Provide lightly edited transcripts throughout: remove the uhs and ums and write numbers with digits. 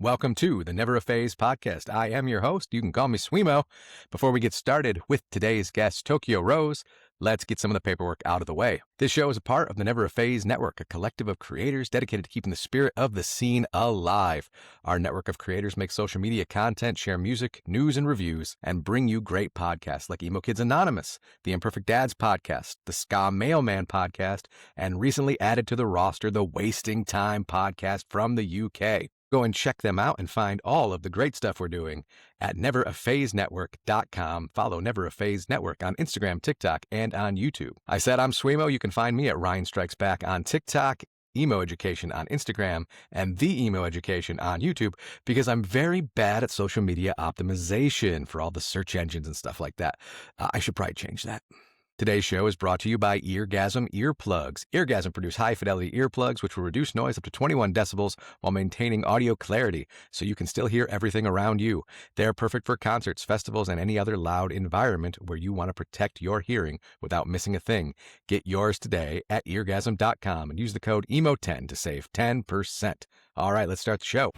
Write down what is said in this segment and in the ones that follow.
Welcome to the Never a Phase podcast. I am your host. You can call me Sweemo. Before we get started with today's guest, Tokyo Rose, let's get some of the paperwork out of the way. This show is a part of the Never a Phase network, a collective of creators dedicated to keeping the spirit of the scene alive. Our network of creators make social media content, share music, news, and reviews, and bring you great podcasts like Emo Kids Anonymous, the Imperfect Dads podcast, the Ska Mailman podcast, and recently added to the roster, the Wasting Time podcast from the UK. Go and check them out and find all of the great stuff we're doing at neveraphasenetwork.com. Follow Never a Phase Network on Instagram, TikTok, and on YouTube. I said I'm Sweemo. You can find me at Ryan Strikes Back on TikTok, Emo Education on Instagram, and The Emo Education on YouTube, because I'm very bad at social media optimization for all the search engines and stuff like that. I should probably change that. Today's show is brought to you by Eargasm Earplugs. Eargasm produce high-fidelity earplugs which will reduce noise up to 21 decibels while maintaining audio clarity, so you can still hear everything around you. They're perfect for concerts, festivals, and any other loud environment where you want to protect your hearing without missing a thing. Get yours today at eargasm.com and use the code EMO10 to save 10%. All right, let's start the show.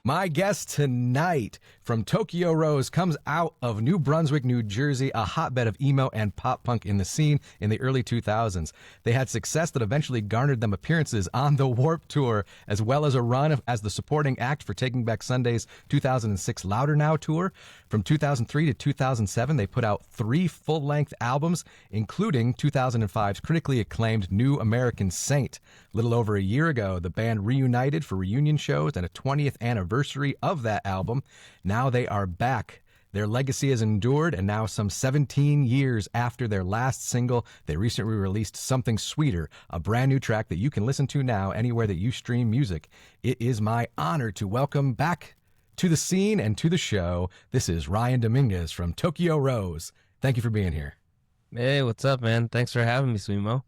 My guest tonight from Tokyo Rose comes out of New Brunswick, New Jersey, a hotbed of emo and pop punk in the scene in the early 2000s. They had success that eventually garnered them appearances on the Warped Tour, as well as a run as the supporting act for Taking Back Sunday's 2006 Louder Now tour. From 2003 to 2007, they put out 3 full-length albums, including 2005's critically acclaimed New American Saint. A little over a year ago, the band reunited for reunion shows and a 20th anniversary of that album. Now they are back. Their legacy has endured, and now some 17 years after their last single, they recently released Something Sweeter, a brand new track that you can listen to now anywhere that you stream music. It is my honor to welcome back to the scene and to the show. This is Ryan Dominguez from Tokyo Rose. Thank you for being here. Hey, what's up, man? Thanks for having me, Sweemo.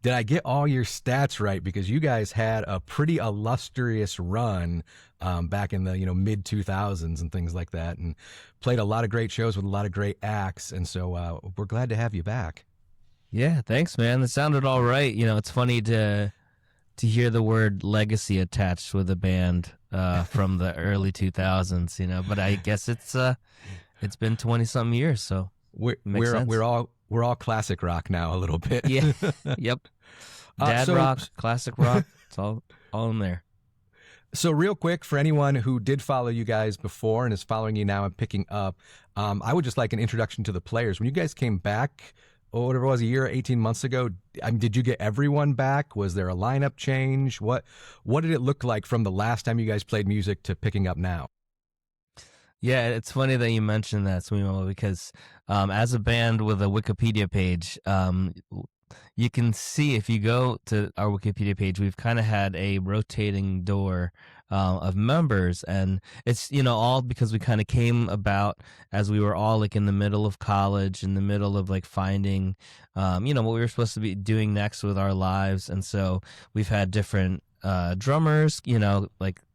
Did I get all your stats right? Because you guys had a pretty illustrious run back in the mid 2000s and things like that, and played a lot of great shows with a lot of great acts. And so we're glad to have you back. Yeah, thanks, man. That sounded all right. It's funny to hear the word legacy attached with a band from the early 2000s. But I guess it's been 20-something years, so we're all classic rock now a little bit. Yeah. Yep. Dad rock, classic rock. It's all in there. So real quick, for anyone who did follow you guys before and is following you now and picking up, I would just like an introduction to the players. When you guys came back, whatever it was, a year, 18 months ago, did you get everyone back? Was there a lineup change? What did it look like from the last time you guys played music to picking up now? Yeah, it's funny that you mentioned that, Sweemo, because as a band with a Wikipedia page, you can see, if you go to our Wikipedia page, we've kind of had a rotating door of members, and it's all because we kind of came about as we were all in the middle of college, in the middle of finding what we were supposed to be doing next with our lives. And so we've had different drummers,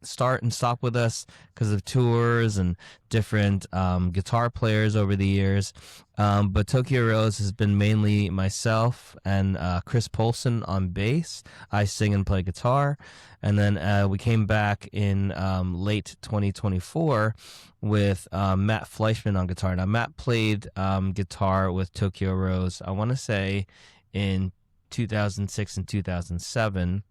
start and stop with us because of tours, and different guitar players over the years. But Tokyo Rose has been mainly myself and Chris Polson on bass. I sing and play guitar. And then we came back in late 2024 with Matt Fleischman on guitar. Now, Matt played guitar with Tokyo Rose, I want to say, in 2006 and 2007.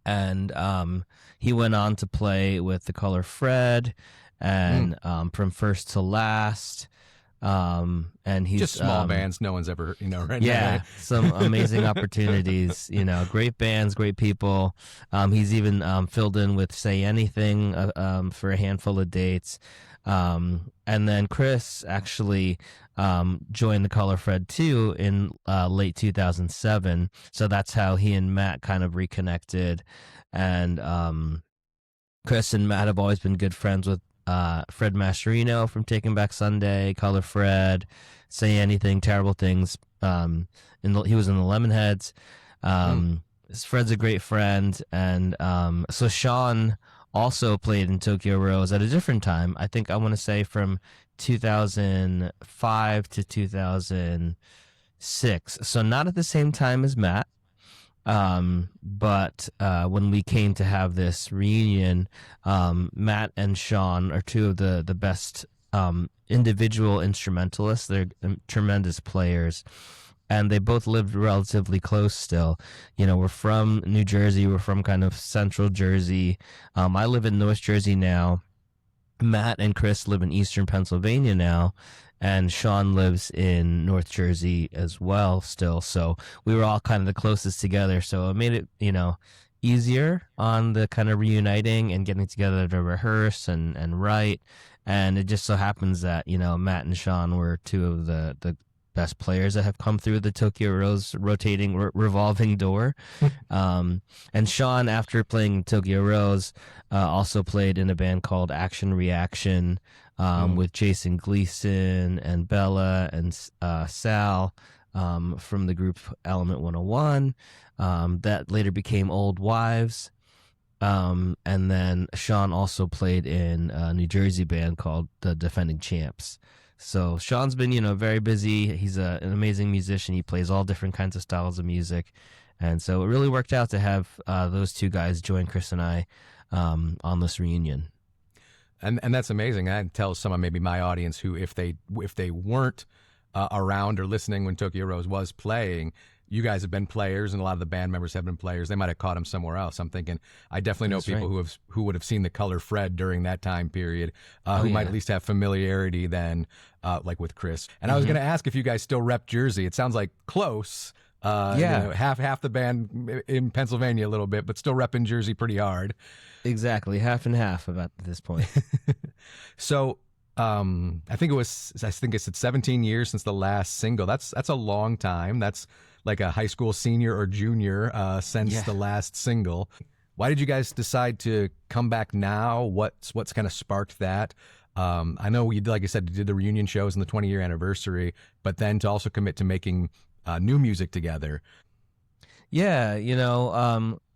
And he went on to play with The Color Fred and From First to Last. And he's just small bands no one's ever right yeah now. Some amazing opportunities, great bands, great people. He's even filled in with Say Anything for a handful of dates. And then Chris actually joined The Color Fred too in late 2007. So that's how he and Matt kind of reconnected. And Chris and Matt have always been good friends with Fred Mascherino from Taking Back Sunday, Color Fred, Say Anything, Terrible Things. He was in the Lemonheads. Fred's a great friend. And so Sean also played in Tokyo Rose at a different time. I think I want to say from 2005 to 2006. So not at the same time as Matt. But when we came to have this reunion, Matt and Sean are two of the best individual instrumentalists. They're tremendous players, and they both lived relatively close still. We're from New Jersey. We're from kind of central Jersey. I live in North Jersey now. Matt and Chris live in eastern Pennsylvania now, and Sean lives in North Jersey as well still. So we were all kind of the closest together. So it made it, easier on the kind of reuniting and getting together to rehearse and write. And it just so happens that, Matt and Sean were two of the best players that have come through the Tokyo Rose rotating revolving door. And Sean, after playing Tokyo Rose, also played in a band called Action Reaction with Jason Gleason and Bella and Sal from the group Element 101 that later became Old Wives. And then Sean also played in a New Jersey band called the Defending Champs. So Sean's been, very busy. He's an amazing musician. He plays all different kinds of styles of music. And so it really worked out to have those two guys join Chris and I on this reunion. And that's amazing. I'd tell some of maybe my audience who, if they weren't around or listening when Tokyo Rose was playing, you guys have been players, and a lot of the band members have been players. They might have caught him somewhere else. I'm thinking, I definitely know people who would have seen the color Fred during that time period, who might at least have familiarity then, like with Chris. And I was going to ask if you guys still rep Jersey. It sounds like close. Half the band in Pennsylvania a little bit, but still repping Jersey pretty hard. Exactly, half and half about this point. So I think it's 17 years since the last single. That's a long time. That's like a high school senior or junior since the last single. Why did you guys decide to come back now? What's kind of sparked that? I know like I said, you did the reunion shows in the 20-year anniversary, but then to also commit to making new music together. Yeah,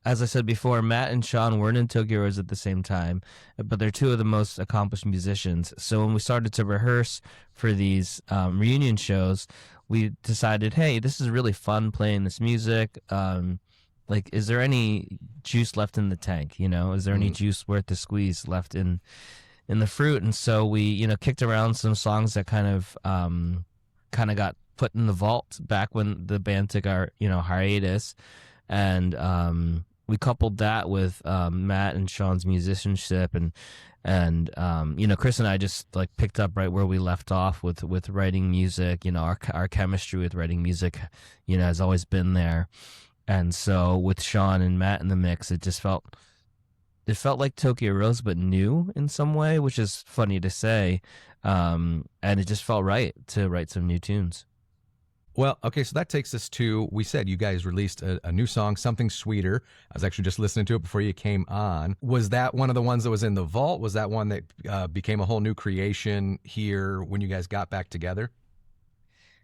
as I said before, Matt and Sean weren't in Tokyo Rose at the same time, but they're two of the most accomplished musicians. So when we started to rehearse for these reunion shows, we decided, hey, this is really fun playing this music. Is there any juice left in the tank? Is there any juice worth the squeeze left in the fruit? And so we, kicked around some songs that kind of got put in the vault back when the band took our, hiatus. And we coupled that with Matt and Sean's musicianship, and Chris and I just picked up right where we left off with writing music. Our chemistry with writing music, has always been there. And so with Sean and Matt in the mix, it felt like Tokyo Rose, but new in some way, which is funny to say. And it just felt right to write some new tunes. Well, okay, so that takes us to, we said you guys released a new song, Something Sweeter. I was actually just listening to it before you came on. Was that one of the ones that was in the vault? Was that one that became a whole new creation here when you guys got back together?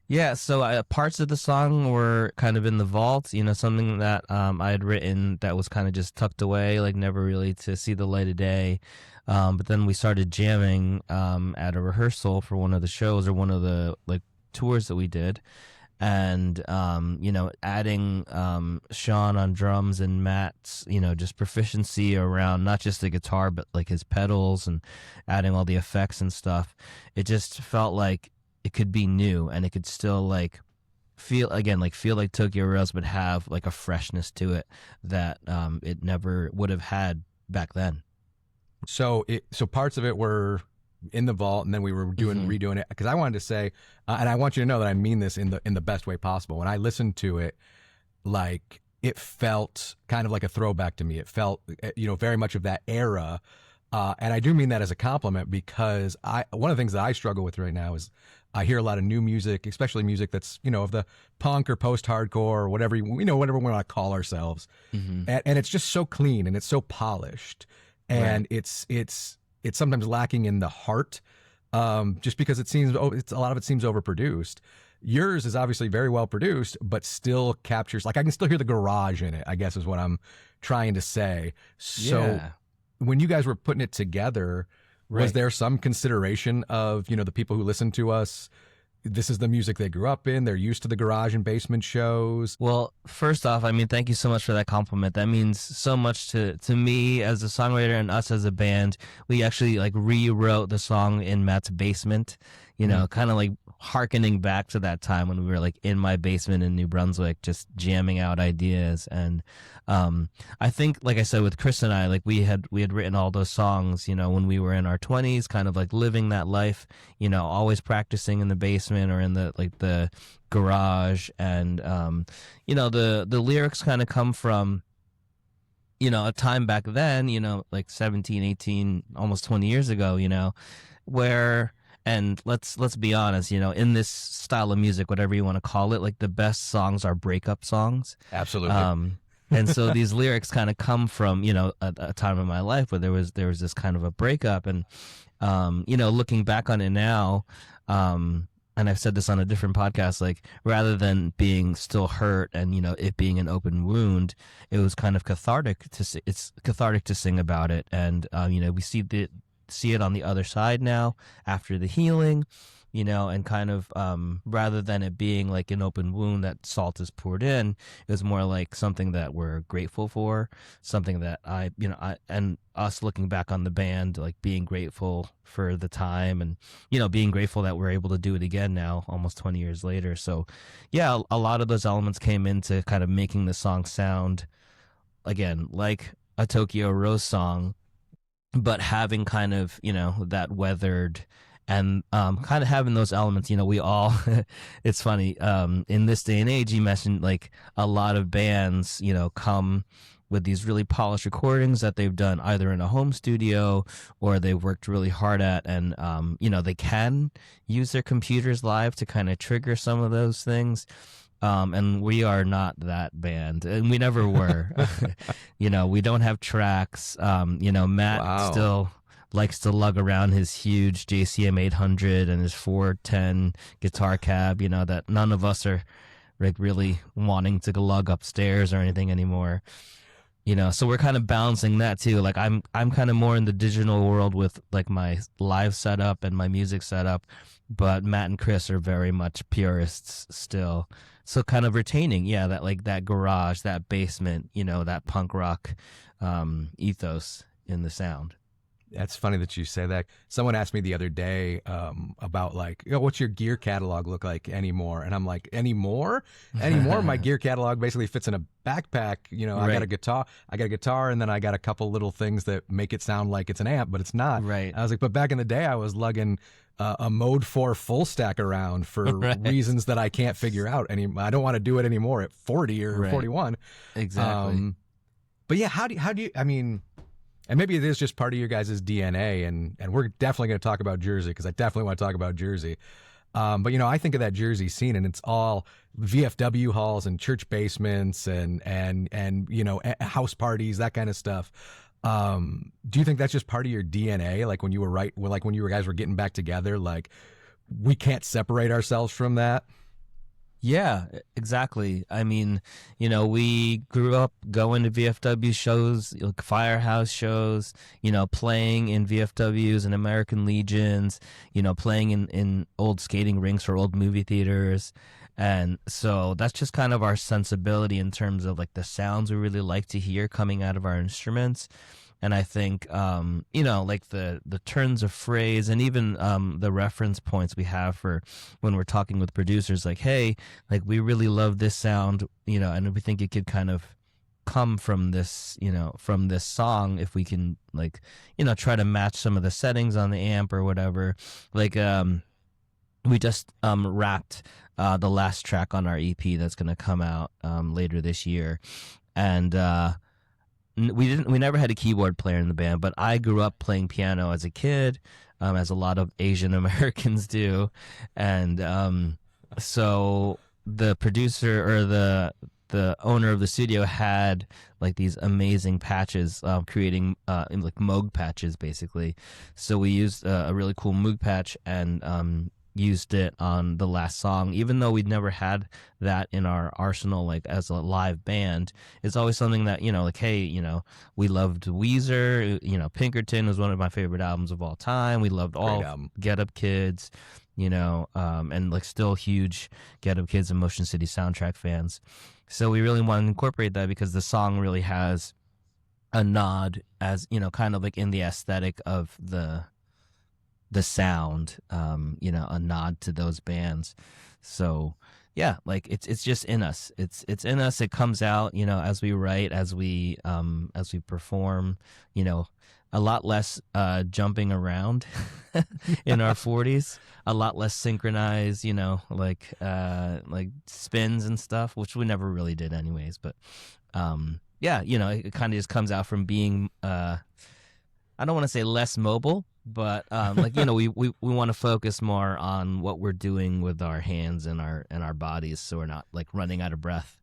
Yeah, so parts of the song were kind of in the vault, something that I had written that was kind of just tucked away, never really to see the light of day. But then we started jamming at a rehearsal for one of the shows or one of the tours that we did. And, adding Sean on drums and Matt's, just proficiency around not just the guitar, but his pedals and adding all the effects and stuff. It just felt like it could be new, and it could still feel like Tokyo Rose, but have a freshness to it that it never would have had back then. So parts of it were in the vault, and then we were redoing it, because I wanted to say, and I want you to know that I mean this in the best way possible. When I listened to it, it felt kind of like a throwback to me. It felt, very much of that era, and I do mean that as a compliment, because one of the things that I struggle with right now is I hear a lot of new music, especially music that's of the punk or post-hardcore or whatever whatever we want to call ourselves, and it's just so clean and it's so polished, and it's sometimes lacking in the heart, just because a lot of it seems overproduced. Yours is obviously very well produced, but still captures, I can still hear the garage in it, I guess is what I'm trying to say. So, when you guys were putting it together, was Right. there some consideration of, the people who listen to us, this is the music they grew up in, they're used to the garage and basement shows? Well, first off, I mean, thank you so much for that compliment. That means so much to me as a songwriter and us as a band. We actually like rewrote the song in Matt's basement, kind of like hearkening back to that time when we were like in my basement in New Brunswick, just jamming out ideas. And I think, like I said, with Chris and I, like we had written all those songs, when we were in our 20s, kind of like living that life, always practicing in the basement or in the garage. And the lyrics kind of come from a time back then, like 17, 18, almost 20 years ago, where, and let's be honest, in this style of music, whatever you want to call it, like the best songs are breakup songs. Absolutely. And so these lyrics kind of come from a time in my life where there was this kind of a breakup. And looking back on it now, and I've said this on a different podcast, like rather than being still hurt and it being an open wound, it was kind of cathartic to sing about it. And we see it on the other side now after the healing, and kind of rather than it being like an open wound that salt is poured in, it was more like something that we're grateful for, something that I and us looking back on the band, like being grateful for the time and, being grateful that we're able to do it again now, almost 20 years later. So yeah, a lot of those elements came into kind of making the song sound, again, like a Tokyo Rose song, but having kind of, that weathered and kind of having those elements, we all, it's funny, in this day and age, you mentioned like a lot of bands, come with these really polished recordings that they've done either in a home studio or they've worked really hard at. And, they can use their computers live to kind of trigger some of those things. And we are not that band, and we never were. We don't have tracks. Matt Wow. still likes to lug around his huge JCM 800 and his 410 guitar cab, that none of us are like really wanting to lug upstairs or anything anymore. So we're kind of balancing that too. Like I'm kind of more in the digital world with like my live setup and my music setup, but Matt and Chris are very much purists still. So kind of retaining, that like that garage, that basement, that punk rock ethos in the sound. That's funny that you say that. Someone asked me the other day about like, what's your gear catalog look like anymore? And I'm like, anymore? My gear catalog basically fits in a backpack. I got a guitar, and then I got a couple little things that make it sound like it's an amp, but it's not. Right. I was like, but back in the day, I was lugging a Mode 4 full stack around for reasons that I can't figure out anymore. I don't want to do it anymore at 40 or 41. Exactly. But yeah, how do you? I mean. And maybe it is just part of your guys' DNA, and we're definitely going to talk about Jersey because I definitely want to talk about Jersey. But I think of that Jersey scene, and it's all VFW halls and church basements and house parties, that kind of stuff. Do you think that's just part of your DNA? Like when you guys were getting back together, like we can't separate ourselves from that. Yeah, exactly. I mean, we grew up going to VFW shows, like Firehouse shows, playing in VFWs and American Legions, playing in old skating rinks or old movie theaters. And so that's just kind of our sensibility in terms of like the sounds we really like to hear coming out of our instruments. And I think, like the turns of phrase and even the reference points we have for when we're talking with producers, like, hey, like we really love this sound, and we think it could kind of come from this, from this song if we can, like, try to match some of the settings on the amp or whatever. Like, we just wrapped the last track on our EP that's going to come out later this year. And we never had a keyboard player in the band, but I grew up playing piano as a kid, as a lot of Asian Americans do. And so the producer or the owner of the studio had like these amazing patches, creating like Moog patches basically. So we used a really cool Moog patch and used it on the last song, even though we'd never had that in our arsenal, like as a live band. It's always something that, like, hey, we loved Weezer, Pinkerton was one of my favorite albums of all time. We loved all Get Up Kids, and like still huge Get Up Kids and Motion City soundtrack fans. So we really wanted to incorporate that because the song really has a nod, as kind of like in the aesthetic of the sound, a nod to those bands. So yeah, like it's just in us. It's in us. It comes out, as we write, as we perform, a lot less jumping around in our 40s, a lot less synchronized, like spins and stuff, which we never really did anyways. But yeah, it kind of just comes out from being I don't want to say less mobile, but we want to focus more on what we're doing with our hands and our bodies, so we're not like running out of breath.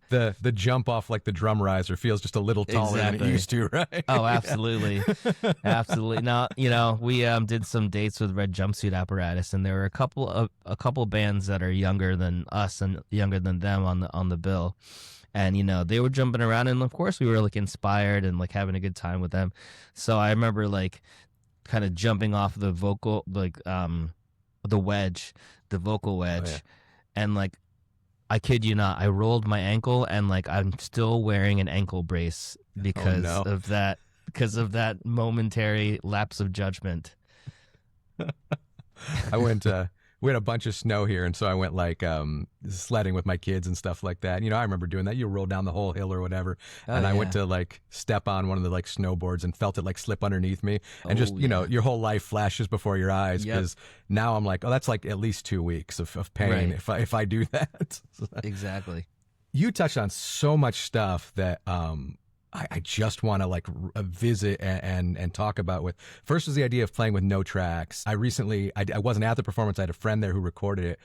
The jump off like the drum riser feels just a little taller than it used to, right? Oh, absolutely. Absolutely. Now, we did some dates with Red Jumpsuit Apparatus, and there were a couple bands that are younger than us and younger than them on the bill. And, they were jumping around, and of course we were like inspired and like having a good time with them. So I remember like kind of jumping off the vocal, like the vocal wedge. Oh, yeah. And like, I kid you not, I rolled my ankle, and like I'm still wearing an ankle brace because of that momentary lapse of judgment. We had a bunch of snow here, and so I went like sledding with my kids and stuff like that. I remember doing that. You roll down the whole hill or whatever, I went to like step on one of the like snowboards and felt it like slip underneath me, and just your whole life flashes before your eyes, because now I'm like, oh, that's like at least 2 weeks of pain if I do that. Exactly. You touched on so much stuff that I just want to like visit and talk about with. First was the idea of playing with no tracks. I wasn't at the performance. I had a friend there who recorded it.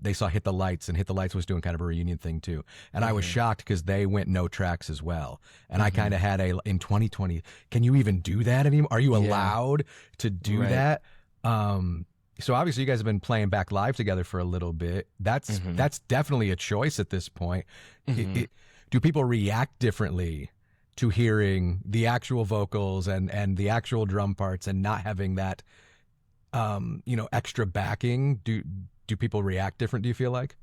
They saw Hit the Lights, and Hit the Lights was doing kind of a reunion thing too. And I was shocked because they went no tracks as well. And I kind of had in 2020, can you even do that anymore? Are you allowed to do that? So obviously you guys have been playing back live together for a little bit. That's definitely a choice at this point. Do people react differently to hearing the actual vocals and the actual drum parts and not having that, extra backing? Do people react different, do you feel like?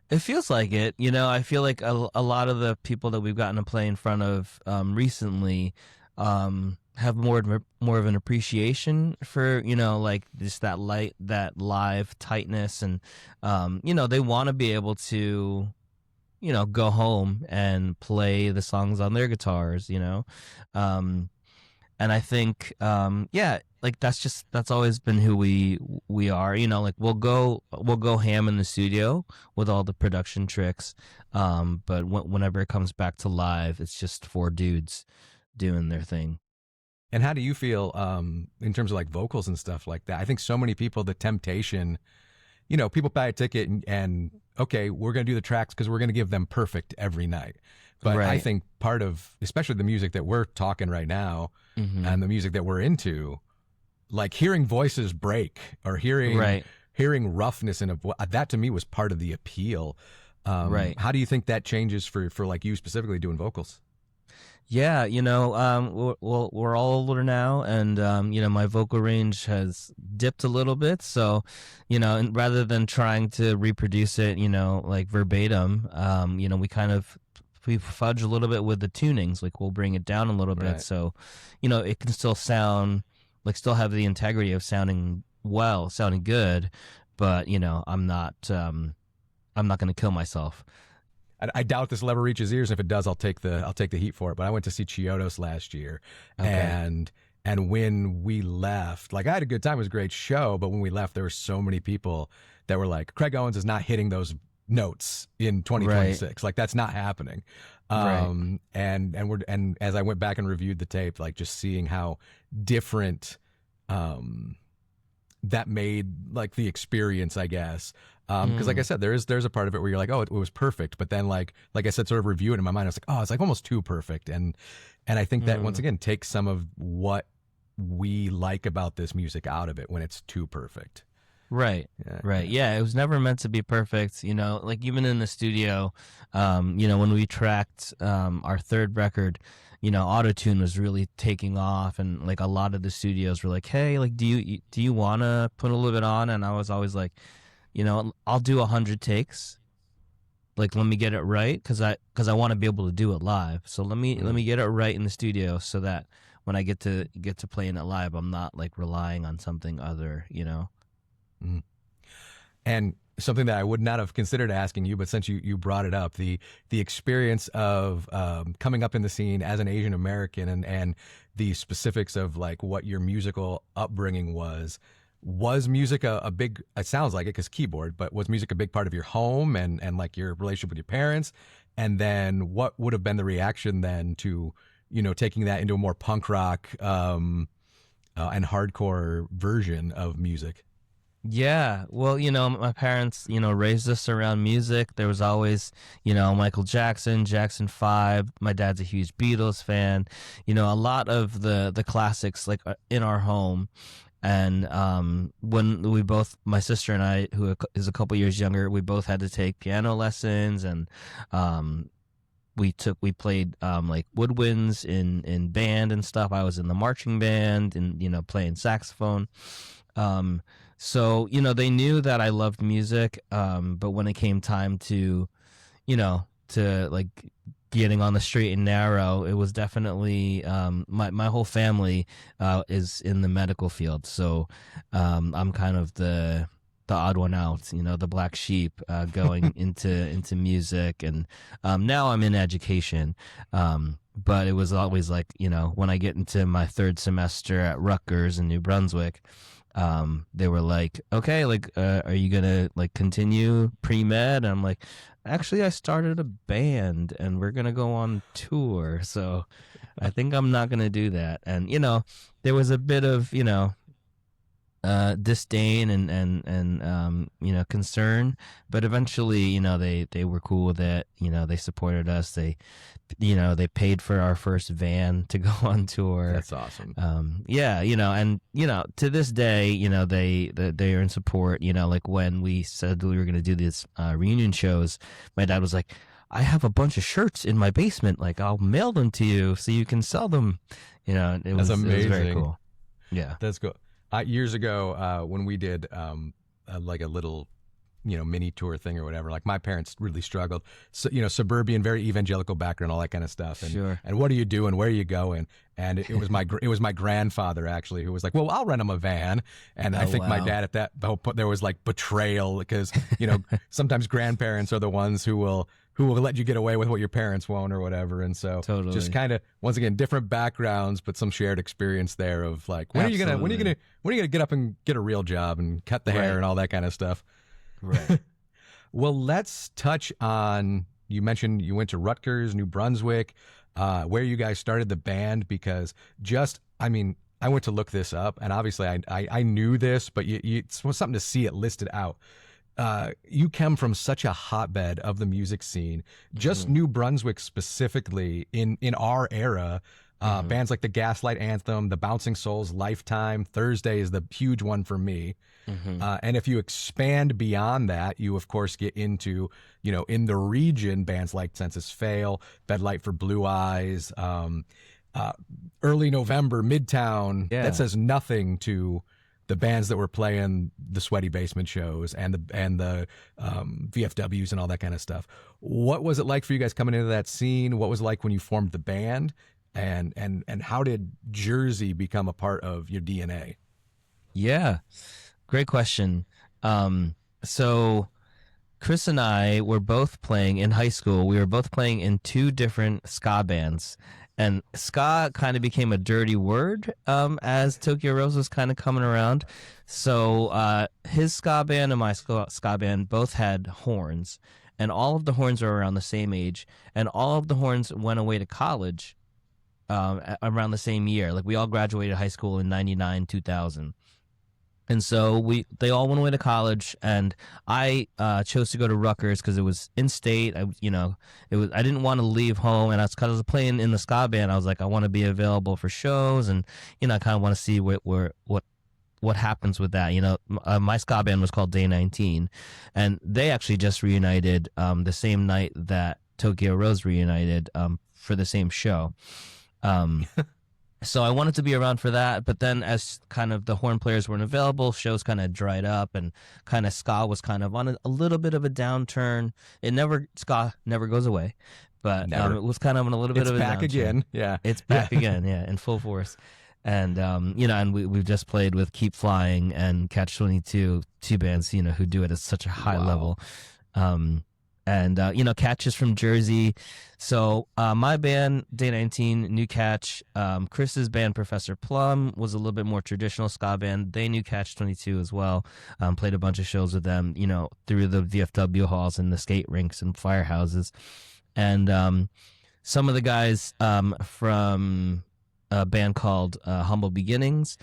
It feels like it. I feel like a lot of the people that we've gotten to play in front of recently have more of an appreciation for, like just that live tightness. And, they want to be able to go home and play the songs on their guitars, and I think, like that's always been who we are, like we'll go ham in the studio with all the production tricks, but whenever it comes back to live, it's just 4 dudes doing their thing. And how do you feel in terms of like vocals and stuff like that? I think so many people, the temptation, people buy a ticket and okay, we're going to do the tracks because we're going to give them perfect every night. But I think part of, especially the music that we're talking right now and the music that we're into, like hearing voices break or hearing roughness in that to me was part of the appeal. How do you think that changes for like you specifically doing vocals? Yeah, we're all older now, and my vocal range has dipped a little bit. So, and rather than trying to reproduce it, like verbatim, we fudge a little bit with the tunings. Like we'll bring it down a little bit, so it can still sound like, still have the integrity of sounding good, but I'm not going to kill myself. I doubt this will ever reach his ears. If it does, I'll take the heat for it. But I went to see Hiatus last year, and when we left, like I had a good time. It was a great show. But when we left, there were so many people that were like, "Craig Owens is not hitting those notes in 2026. Like that's not happening." And as I went back and reviewed the tape, like just seeing how different that made like the experience, I guess. Because like I said, there's a part of it where you're like, oh, it was perfect, but then like I said, sort of reviewing it in my mind, I was like, oh, it's like almost too perfect, and I think that once again takes some of what we like about this music out of it when it's too perfect. Right. Yeah, Right. Yeah, it was never meant to be perfect, like even in the studio, when we tracked our third record, autotune was really taking off, and like a lot of the studios were like, "Hey, like do you want to put a little bit on?" And I was always like, I'll do 100 takes. Like let me get it right cuz I want to be able to do it live. So let me get it right in the studio so that when I get to playing it live, I'm not like relying on something other. Mm. And something that I would not have considered asking you, but since you brought it up, the experience of coming up in the scene as an Asian American, and the specifics of like what your musical upbringing was. Was music a big? It sounds like it because keyboard, but was music a big part of your home and like your relationship with your parents? And then what would have been the reaction then to taking that into a more punk rock and hardcore version of music? Yeah, well, my parents, raised us around music. There was always, Michael Jackson, Jackson 5. My dad's a huge Beatles fan. A lot of the classics like in our home. And when my sister and I, who is a couple years younger, we both had to take piano lessons, and we played like woodwinds in band and stuff. I was in the marching band and playing saxophone. So they knew that I loved music, but when it came time to like getting on the straight and narrow, it was definitely my whole family is in the medical field, so I'm kind of the odd one out, the black sheep going into music, and now I'm in education. But it was always like, when I get into my third semester at Rutgers in New Brunswick, they were like, okay, like, are you gonna like continue pre-med? And I'm like, actually, I started a band and we're gonna go on tour, so I think I'm not gonna do that. And there was a bit of disdain and concern, but eventually they were cool with it. They supported us. They paid for our first van to go on tour. That's awesome. Yeah, and to this day, they are in support. Like when we said we were going to do these reunion shows, my dad was like, "I have a bunch of shirts in my basement. Like I'll mail them to you so you can sell them." That's amazing. It was very cool. Yeah, that's cool. Years ago, when we did like a little mini tour thing or whatever, like my parents really struggled. So, suburban, very evangelical background, all that kind of stuff. And, sure. And what are you doing? Where are you going? And it was my grandfather actually who was like, well, I'll rent him a van. And I think my dad at that, there was like betrayal because, sometimes grandparents are the ones who will let you get away with what your parents won't or whatever. And so totally. Just kind of, once again, different backgrounds, but some shared experience there of like, when are you gonna get up and get a real job and cut the hair and all that kind of stuff? Right. Well, let's touch on, you mentioned you went to Rutgers, New Brunswick, where you guys started the band, because I went to look this up, and obviously I knew this, but it's something to see it listed out. You come from such a hotbed of the music scene, just New Brunswick specifically in our era. Bands like the Gaslight Anthem, the Bouncing Souls, Lifetime, Thursday is the huge one for me. And if you expand beyond that, you of course get into, in the region, bands like Census Fail, Bedlight for Blue Eyes, Early November, Midtown. Yeah. That says nothing to the bands that were playing the Sweaty Basement shows and the VFWs and all that kind of stuff. What was it like for you guys coming into that scene? What was it like when you formed the band? And how did Jersey become a part of your DNA? Yeah, great question. So Chris and I were both playing in high school. We were both playing in two different ska bands. And ska kind of became a dirty word as Tokyo Rose was kind of coming around. So his ska band and my ska band both had horns. And all of the horns were around the same age. And all of the horns went away to college around the same year. Like we all graduated high school in 99, 2000. And so they all went away to college, and I chose to go to Rutgers because it was in state. I didn't want to leave home, and because I was playing in the ska band, I was like, I want to be available for shows, and I kind of want to see what happens with that. My ska band was called Day 19, and they actually just reunited the same night that Tokyo Rose reunited for the same show. So I wanted to be around for that, but then as kind of the horn players weren't available, shows kind of dried up, and kind of ska was kind of on a little bit of a downturn. Ska never goes away, but it was kind of on a little bit of a downturn. It's back again, yeah. It's back again, yeah, in full force. And and we've just played with Keep Flying and Catch 22, two bands who do it at such a high level. And Catch is from Jersey. So my band, Day 19, knew Catch. Chris's band, Professor Plum, was a little bit more traditional ska band. They knew Catch 22 as well. Played a bunch of shows with them, through the VFW halls and the skate rinks and firehouses. And some of the guys from a band called Humble Beginnings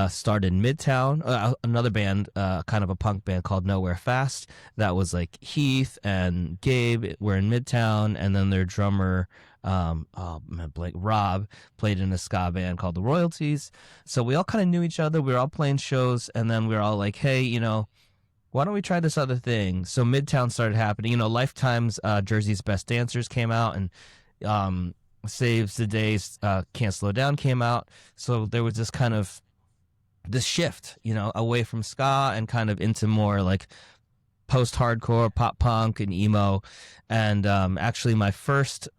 started in Midtown. Another band, kind of a punk band called Nowhere Fast, that was like Heath and Gabe were in Midtown, and then their drummer Rob played in a ska band called The Royalties. So we all kind of knew each other. We were all playing shows, and then we were all like, hey, why don't we try this other thing? So Midtown started happening. Lifetime's Jersey's Best Dancers came out, and Saves the Days, Can't Slow Down came out. So there was this shift, away from ska and kind of into more like post-hardcore, pop punk, and emo. And actually my first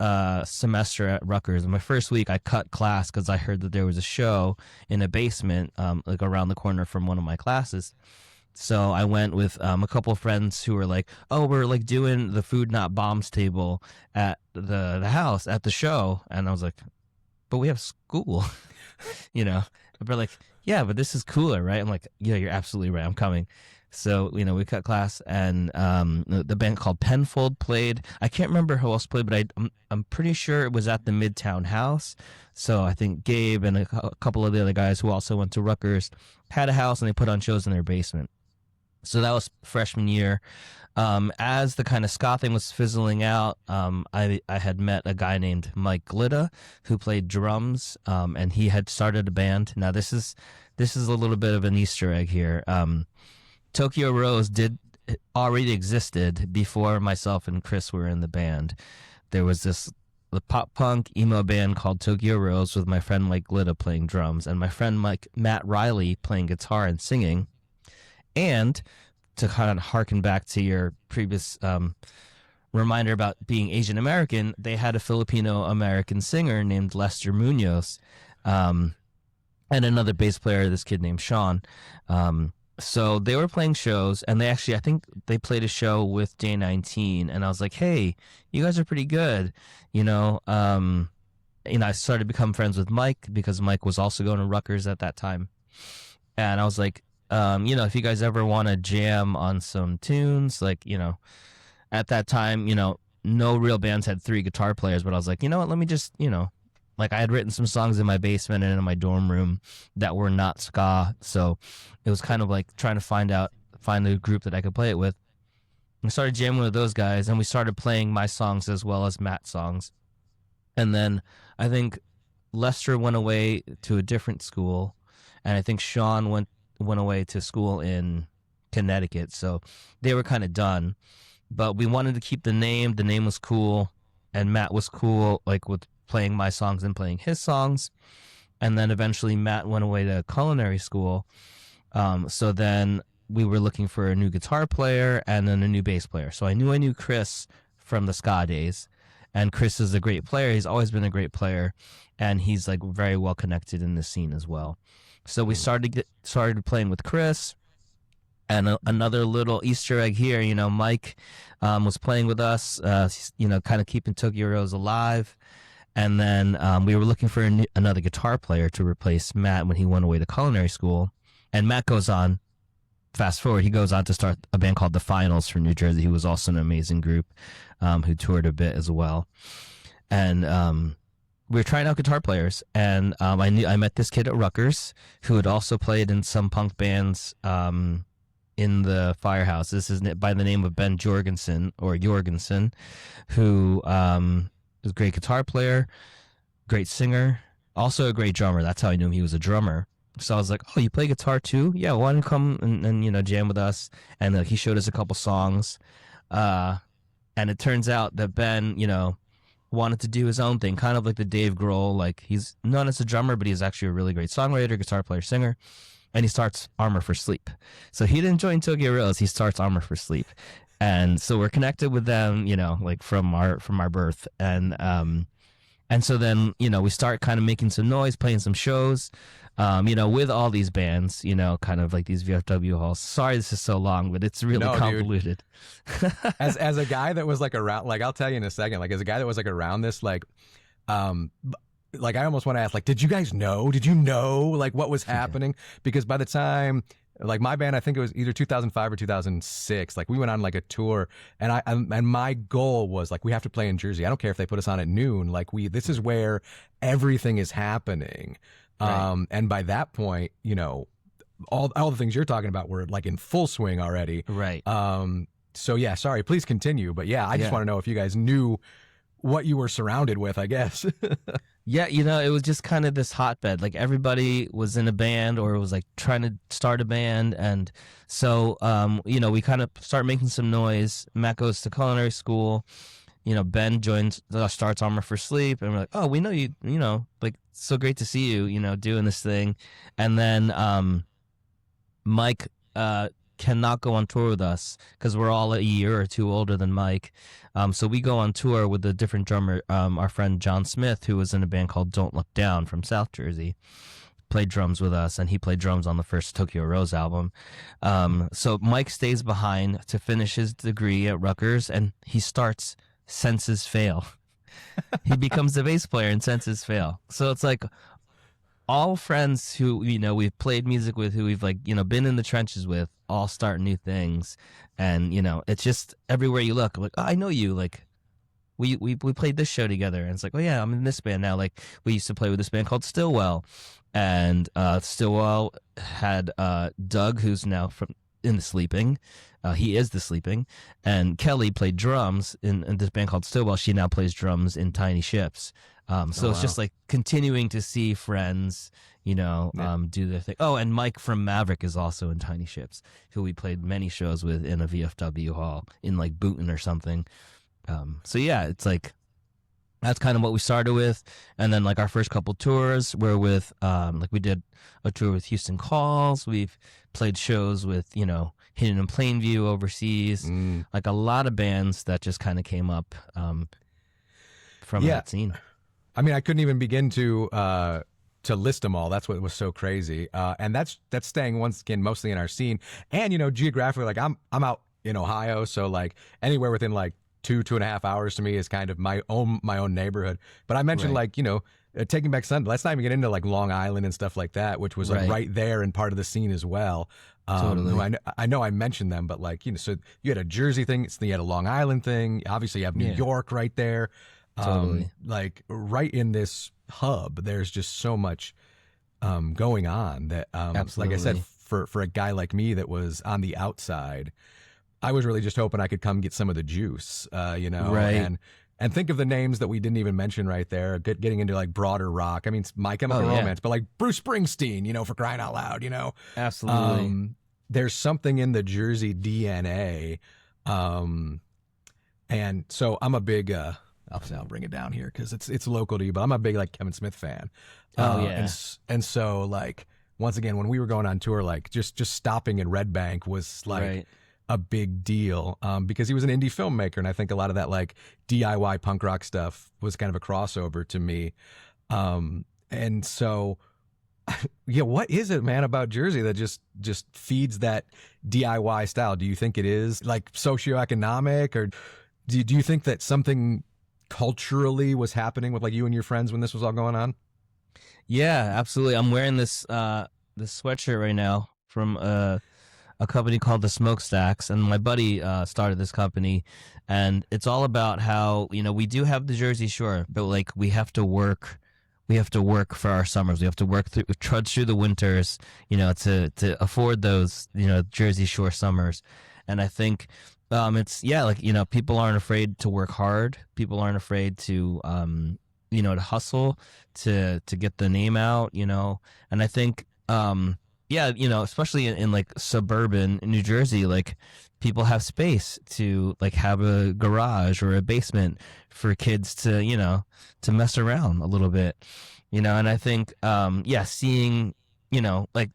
semester at Rutgers, my first week, I cut class because I heard that there was a show in a basement like around the corner from one of my classes. So I went with a couple of friends who were like, oh, we're like doing the Food Not Bombs table at the house at the show. And I was like, but we have school, And they're like, yeah, but this is cooler, right? I'm like, yeah, you're absolutely right. I'm coming. So, we cut class, and the band called Penfold played. I can't remember who else played, but I'm pretty sure it was at the Midtown House. So I think Gabe and a couple of the other guys who also went to Rutgers had a house, and they put on shows in their basement. So that was freshman year. As the kind of ska thing was fizzling out, I had met a guy named Mike Glitta who played drums, and he had started a band. Now this is a little bit of an Easter egg here. Tokyo Rose already existed before myself and Chris were in the band. There was the pop punk emo band called Tokyo Rose with my friend Mike Glitta playing drums, and my friend Matt Riley playing guitar and singing. And to kind of harken back to your previous reminder about being Asian American, they had a Filipino American singer named Lester Munoz, and another bass player, this kid named Sean. So they were playing shows, and I think they played a show with Day 19, and I was like, hey, you guys are pretty good. I started to become friends with Mike because Mike was also going to Rutgers at that time. And I was like, if you guys ever want to jam on some tunes, at that time, no real bands had 3 guitar players, but I was like, let me just, I had written some songs in my basement and in my dorm room that were not ska. So it was kind of like trying to find a group that I could play it with. I started jamming with those guys, and we started playing my songs as well as Matt's songs. And then I think Lester went away to a different school, and I think Sean went away to school in Connecticut. So they were kind of done, but we wanted to keep the name. The name was cool, and Matt was cool, with playing my songs and playing his songs. And then eventually Matt went away to culinary school. So then we were looking for a new guitar player and then a new bass player. So I knew Chris from the ska days, and Chris is a great player. He's always been a great player, and he's very well connected in the scene as well. So we started playing with Chris. And another little Easter egg here, Mike was playing with us, kind of keeping Tokyo Rose alive. And then we were looking for another guitar player to replace Matt when he went away to culinary school. And Matt goes on, fast forward, he goes on to start a band called The Finals from New Jersey, who was also an amazing group, who toured a bit as well. And we were trying out guitar players, and I met this kid at Rutgers who had also played in some punk bands in the Firehouse. This is by the name of Ben Jorgensen, who is a great guitar player, great singer, also a great drummer. That's how I knew him. He was a drummer. So I was like, "Oh, you play guitar too? Yeah, why don't you come and jam with us?" And he showed us a couple songs, and it turns out that Ben, wanted to do his own thing, kind of like the Dave Grohl. Like, he's known as a drummer, but he's actually a really great songwriter, guitar player, singer. And he starts Armor for Sleep. So he didn't join Tokyo Rose. He starts Armor for Sleep, and so we're connected with them, like from our birth. And so then, we start kind of making some noise, playing some shows, with all these bands, kind of like these VFW halls. Sorry this is so long, but it's really convoluted. As a guy that was like around, like I'll tell you in a second, like as a guy that was like around this, like I almost want to ask, like, did you guys know? Did you know, like, what was happening? Because by the time, like, my band, I think it was either 2005 or 2006, like, we went on, like, a tour, and and my goal was, like, we have to play in Jersey. I don't care if they put us on at noon. Like, this is where everything is happening. Right. And by that point, all the things you're talking about were, like, in full swing already. Right. So, yeah, sorry, please continue. But, yeah, I just want to know if you guys knew what you were surrounded with, I guess. Yeah, it was just kind of this hotbed. Like, everybody was in a band or was like trying to start a band. And so, we kind of start making some noise. Matt goes to culinary school. Ben starts Armor for Sleep. And we're like, oh, we know you, like, so great to see you, doing this thing. And then Mike cannot go on tour with us because we're all a year or two older than Mike. So we go on tour with a different drummer, our friend John Smith, who was in a band called Don't Look Down from South Jersey, played drums with us, and he played drums on the first Tokyo Rose album. So Mike stays behind to finish his degree at Rutgers, and he starts Senses Fail. He becomes the bass player in Senses Fail. So it's like all friends who, we've played music with, who we've been in the trenches with, all start new things. And, it's just everywhere you look, like, oh, I know you. Like, we played this show together. And it's like, oh, yeah, I'm in this band now. Like, we used to play with this band called Stillwell. And Stillwell had Doug, who's now in the Sleeping. He is the Sleeping. And Kelly played drums in this band called Stillwell. She now plays drums in Tiny Ships. So it's just like continuing to see friends, do their thing. Oh, and Mike from Maverick is also in Tiny Ships, who we played many shows with in a VFW hall in like Boonton or something. So yeah, it's like, that's kind of what we started with. And then like our first couple tours were with, we did a tour with Houston Calls. We've played shows with, Hidden in Plainview overseas, like a lot of bands that just kind of came up from that scene. I mean, I couldn't even begin to list them all. That's what was so crazy. And that's staying once again mostly in our scene. And geographically, like I'm out in Ohio, so like anywhere within like 2.5 hours to me is kind of my own neighborhood. But I mentioned Taking Back Sunday. Let's not even get into like Long Island and stuff like that, which was like right there and part of the scene as well. Totally. I know I mentioned them, but like so you had a Jersey thing, so you had a Long Island thing. Obviously, you have New York right there. Totally. Like right in this hub, there's just so much going on that, like I said, for a guy like me that was on the outside, I was really just hoping I could come get some of the juice, Right. And think of the names that we didn't even mention right there, getting into like broader rock. I mean, My Chemical Romance, but like Bruce Springsteen, for crying out loud, Absolutely. There's something in the Jersey DNA. And so I'm a big, I'll bring it down here because it's local to you, but I'm a big like Kevin Smith fan. And so like once again, when we were going on tour, like just stopping in Red Bank was like a big deal, because he was an indie filmmaker, and I think a lot of that like DIY punk rock stuff was kind of a crossover to me. And so yeah, what is it, man, about Jersey that just feeds that DIY style? Do you think it is like socioeconomic, or do you think that something culturally was happening with like you and your friends when this was all going on? Yeah, absolutely. I'm wearing this sweatshirt right now from a company called the Smokestacks, and my buddy started this company, and it's all about how we do have the Jersey Shore, but like we have to work we have to work for our summers. We have to trudge through the winters, to afford those, Jersey Shore summers. And I think it's like people aren't afraid to work hard. People aren't afraid to to hustle to get the name out. And I think especially in like suburban New Jersey, like people have space to like have a garage or a basement for kids to mess around a little bit, and I think seeing like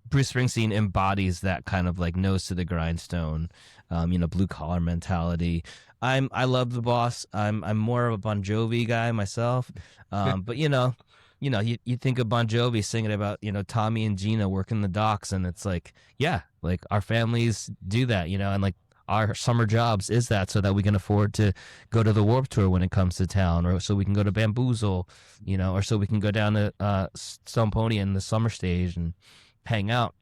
Bruce Springsteen embodies that kind of like nose to the grindstone, blue collar mentality. I love the Boss. I'm more of a Bon Jovi guy myself, but you think of Bon Jovi singing about Tommy and Gina working the docks, and it's like like our families do that, and like our summer jobs is that so that we can afford to go to the Warped Tour when it comes to town, or so we can go to Bamboozle, or so we can go down to Stone Pony in the summer stage and hang out.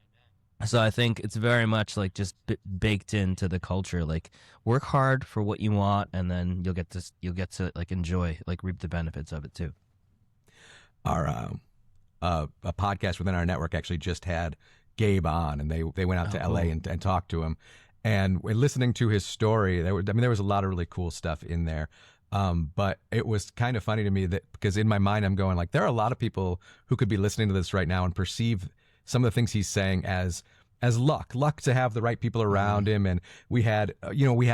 So I think it's very much like just baked into the culture. Like work hard for what you want, and then you'll get to like enjoy, like reap the benefits of it too. Our a podcast within our network actually just had Gabe on, and they went out to LA and talked to him. And listening to his story, there was a lot of really cool stuff in there. But it was kind of funny to me that because in my mind I'm going like there are a lot of people who could be listening to this right now and perceive some of the things he's saying as luck to have the right people around him. And we had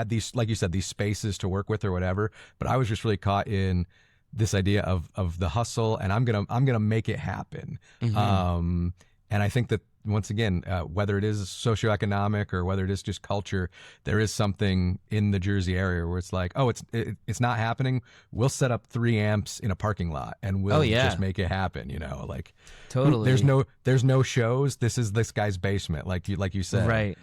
these, like you said, these spaces to work with or whatever. But I was just really caught in this idea of the hustle, and I'm gonna make it happen. And I think that once again, whether it is socioeconomic or whether it is just culture, there is something in the Jersey area where it's like, oh, it's not happening. We'll set up 3 amps in a parking lot and we'll just make it happen. Like totally. There's no shows. This is this guy's basement, like you said. Right.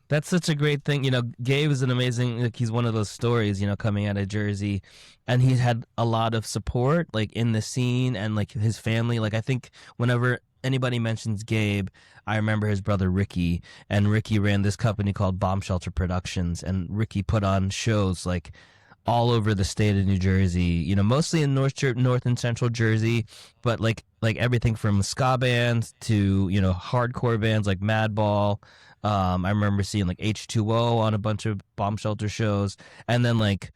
That's such a great thing. Gabe is an amazing, like he's one of those stories, coming out of Jersey, and he's had a lot of support like in the scene and like his family. Like I think whenever anybody mentions Gabe, I remember his brother Ricky, and Ricky ran this company called Bomb Shelter Productions, and Ricky put on shows like all over the state of New Jersey, mostly in North and Central Jersey, but like everything from ska bands to, hardcore bands like Madball. I remember seeing like H2O on a bunch of Bomb Shelter shows. And then like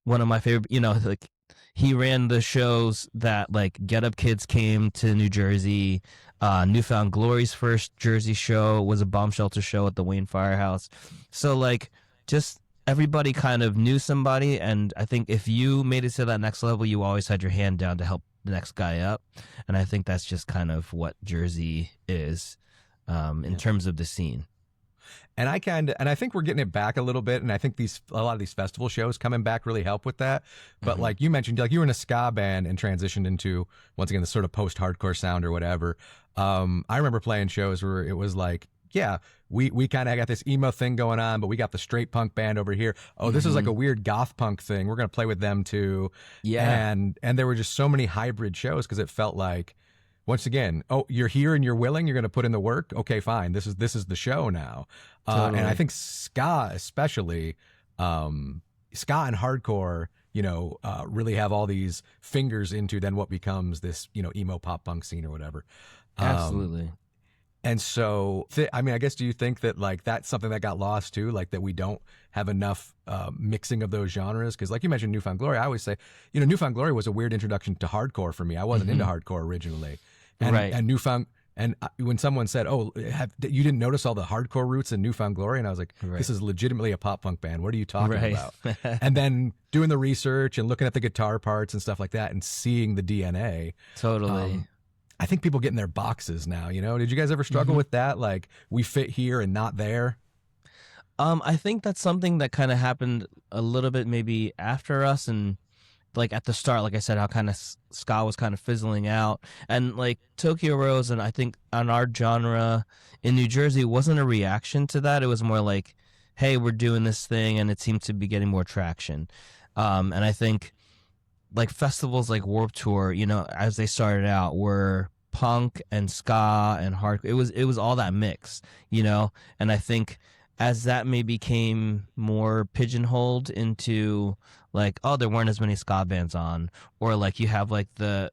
one of my favorite, like he ran the shows that like Get Up Kids came to New Jersey. Newfound Glory's first Jersey show was a Bomb Shelter show at the Wayne Firehouse. So like just everybody kind of knew somebody. And I think if you made it to that next level, you always had your hand down to help the next guy up. And I think that's just kind of what Jersey is in terms of the scene. And I think we're getting it back a little bit, and I think a lot of these festival shows coming back really help with that. But like you mentioned, like you were in a ska band and transitioned into once again the sort of post-hardcore sound or whatever. I remember playing shows where it was like, yeah, we kind of got this emo thing going on, but we got the straight punk band over here. Oh, this is like a weird goth punk thing. We're gonna play with them too. Yeah, and there were just so many hybrid shows because it felt like, once again, oh, you're here and you're willing, you're going to put in the work. Okay, fine. This is the show now. Totally. And I think ska, especially, ska and hardcore, really have all these fingers into then what becomes this, emo pop punk scene or whatever. Absolutely. And so, I guess, do you think that like that's something that got lost too? Like that we don't have enough mixing of those genres? Because like you mentioned Newfound Glory, I always say, Newfound Glory was a weird introduction to hardcore for me. I wasn't into hardcore originally. And Newfound, and when someone said, "Oh, you didn't notice all the hardcore roots in Newfound Glory?" and I was like, "This is legitimately a pop punk band. What are you talking about?" And then doing the research and looking at the guitar parts and stuff like that, and seeing the DNA. Totally. I think people get in their boxes now. Did you guys ever struggle with that? Like we fit here and not there. I think that's something that kind of happened a little bit maybe after us, and like at the start, like I said, how kind of ska was kind of fizzling out, and like Tokyo Rose, and I think on our genre in New Jersey wasn't a reaction to that. It was more like, hey, we're doing this thing, and it seemed to be getting more traction. And I think like festivals like Warped Tour, as they started out, were punk and ska and hardcore. It was all that mix, and I think as that maybe became more pigeonholed into like, oh, there weren't as many ska bands on, or like you have like the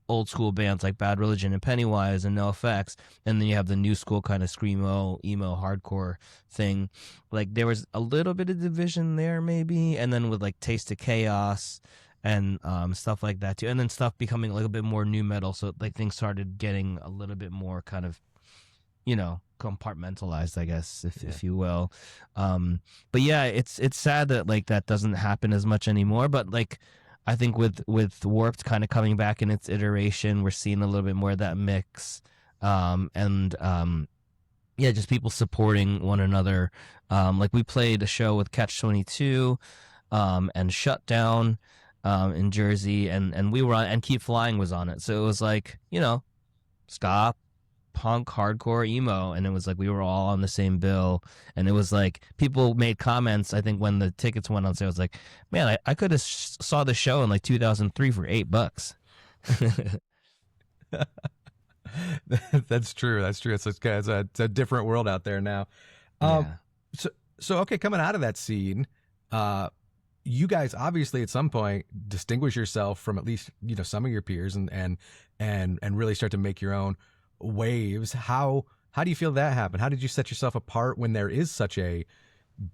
old school bands like Bad Religion and Pennywise and NoFX, and then you have the new school kind of screamo, emo, hardcore thing. Like there was a little bit of division there maybe, and then with like Taste of Chaos and stuff like that too, and then stuff becoming a little bit more new metal, so like things started getting a little bit more kind of, compartmentalized, I guess, if you will. But yeah, it's sad that like that doesn't happen as much anymore. But like, I think with Warped kind of coming back in its iteration, we're seeing a little bit more of that mix, and yeah, just people supporting one another. Like we played a show with Catch 22, and Shutdown, in Jersey, and we were on, and Keep Flying was on it. So it was like, ska, punk, hardcore, emo, and it was like we were all on the same bill. And it was like people made comments, I think, when the tickets went on sale. I was like, man, I could have saw the show in like 2003 for $8. That's true. It's a different world out there now. Yeah. So okay, coming out of that scene, you guys obviously at some point distinguish yourself from at least some of your peers, and really start to make your own waves. How do you feel that happened? How did you set yourself apart when there is such a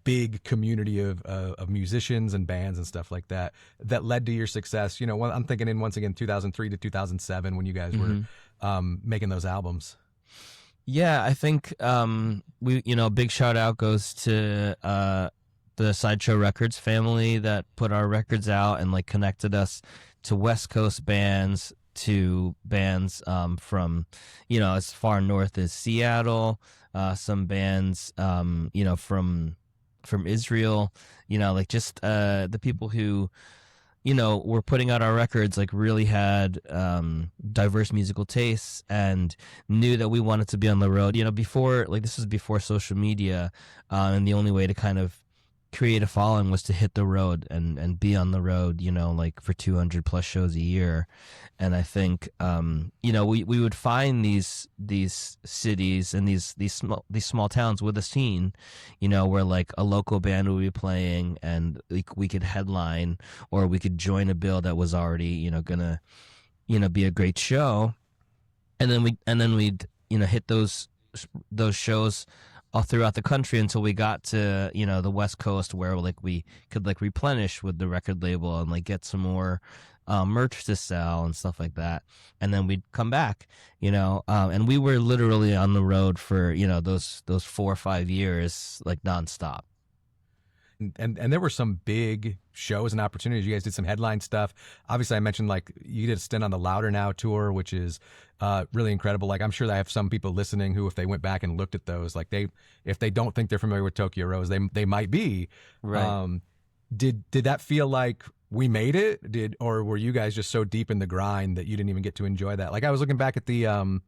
big community of musicians and bands and stuff like that led to your success? I'm thinking in, once again, 2003 to 2007 when you guys were making those albums. Yeah, I think we big shout out goes to the Sideshow Records family that put our records out and like connected us to West Coast bands, to bands from as far north as Seattle, some bands from Israel, like just the people who were putting out our records like really had diverse musical tastes and knew that we wanted to be on the road. Before, like, this was before social media, and the only way to kind of create a following was to hit the road and be on the road, like for 200 plus shows a year. And I think we would find these cities and these small towns with a scene, where like a local band would be playing and we could headline, or we could join a bill that was already gonna be a great show, and then we'd hit those shows all throughout the country until we got to the West Coast, where like we could like replenish with the record label and like get some more merch to sell and stuff like that. And then we'd come back, and we were literally on the road for those 4 or 5 years, like nonstop. And there were some big shows and opportunities. You guys did some headline stuff. Obviously, I mentioned like you did a stint on the Louder Now tour, which is really incredible. Like, I'm sure that I have some people listening who, if they went back and looked at those, like if they don't think they're familiar with Tokyo Rose, they might be. Right. Did that feel like we made it? Or were you guys just so deep in the grind that you didn't even get to enjoy that? Like, I was looking back at the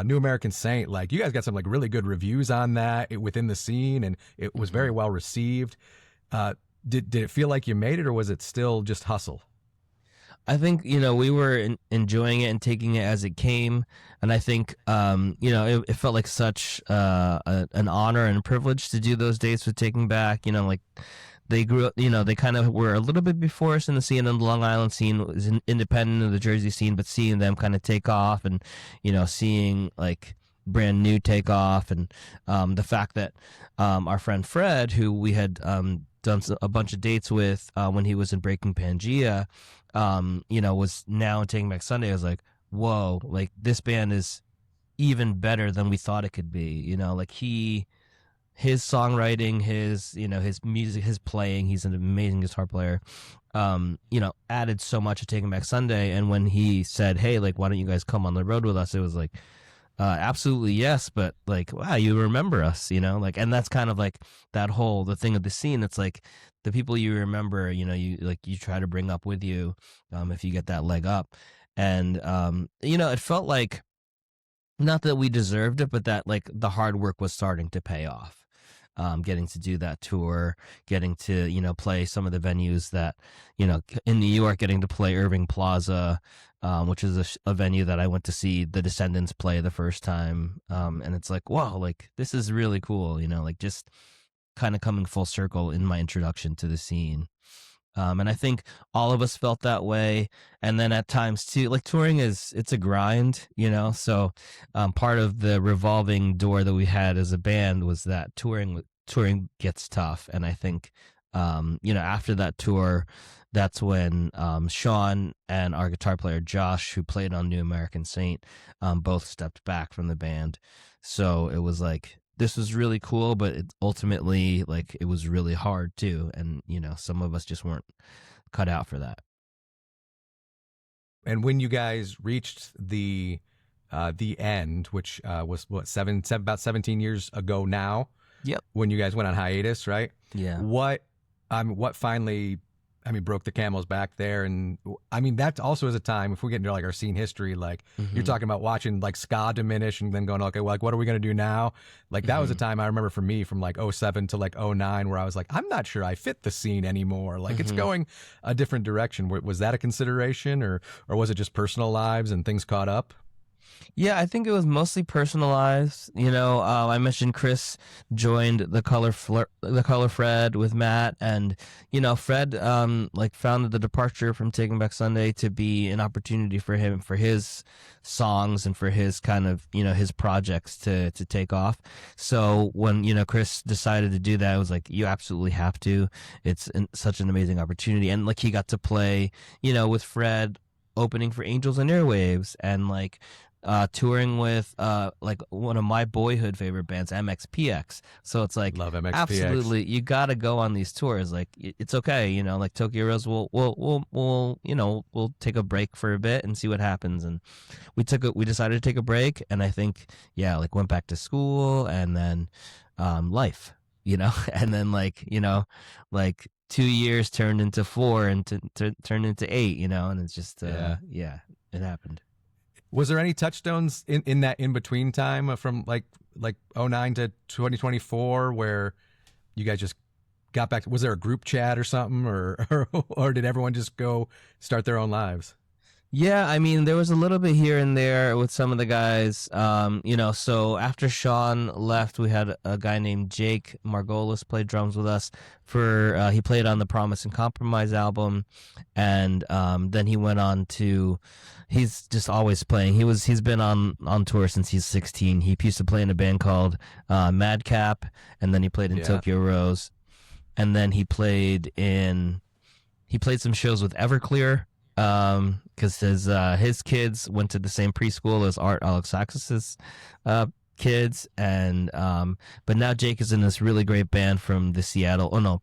New American Saint, like you guys got some like really good reviews on that within the scene, and it was very well received. Did it feel like you made it, or was it still just hustle? I think we were enjoying it and taking it as it came, and I think it felt like such an honor and a privilege to do those dates with Taking Back. Like they grew up, they kind of were a little bit before us in the scene, and the Long Island scene was independent of the Jersey scene, but seeing them kind of take off, and seeing like brand new take off, and the fact that our friend Fred, who we had done a bunch of dates with when he was in Breaking Pangea, was now Taking Back Sunday. I was like, whoa, like this band is even better than we thought it could be. Like his songwriting, his music, his playing, he's an amazing guitar player, added so much to Taking Back Sunday. And when he said, hey, like, why don't you guys come on the road with us? It was like, absolutely yes, but like, wow, you remember us, like, and that's kind of like the thing of the scene. It's like the people you remember, you try to bring up with you, if you get that leg up. And it felt like, not that we deserved it, but that like the hard work was starting to pay off. getting to do that tour, getting to, play some of the venues that, in New York, getting to play Irving Plaza, which is a venue that I went to see the Descendants play the first time. And it's like, wow, like this is really cool, like just kind of coming full circle in my introduction to the scene. And I think all of us felt that way. And then at times too, like touring it's a grind, so part of the revolving door that we had as a band was that touring gets tough. And I think, after that tour, that's when Sean and our guitar player Josh, who played on New American Saint, both stepped back from the band. So it was like, this was really cool, but ultimately, like, it was really hard too. And, some of us just weren't cut out for that. And when you guys reached the end, which was about 17 years ago now. Yep. When you guys went on hiatus, right? Yeah. What finally, broke the camel's back there? And that also is a time, if we get into like our scene history, like you're talking about watching like ska diminish and then going, okay, well, like, what are we going to do now? Like that was a time I remember for me from like 07 to like 09 where I was like, I'm not sure I fit the scene anymore. Like it's going a different direction. Was that a consideration or was it just personal lives and things caught up? Yeah, I think it was mostly personalized. I mentioned Chris joined the Color Fred with Matt, and Fred found the departure from Taking Back Sunday to be an opportunity for him, for his songs and for his kind of his projects to take off. So when Chris decided to do that, I was like, you absolutely have to. It's such an amazing opportunity, and like he got to play with Fred opening for Angels and Airwaves, and like touring with like one of my boyhood favorite bands, MXPX. So it's like, love MXPX. Absolutely, you got to go on these tours. Like it's okay, like Tokyo Rose, we'll take a break for a bit and see what happens. And we decided to take a break, and I think like went back to school, and then life, and then like 2 years turned into 4 and turned into 8, and it's just it happened. Was there any touchstones in that in-between time from like 09 to 2024 where you guys just got back? Was there a group chat or something, or did everyone just go start their own lives? Yeah, there was a little bit here and there with some of the guys. So after Sean left, we had a guy named Jake Margolis play drums with us he played on the Promise and Compromise album, and then he went on to, he's just always playing. He's been on tour since he's 16. He used to play in a band called Madcap, and then he played in Tokyo Rose, and then he played some shows with Everclear. Because his kids went to the same preschool as Art Alexakis's kids, and but now Jake is in this really great band from the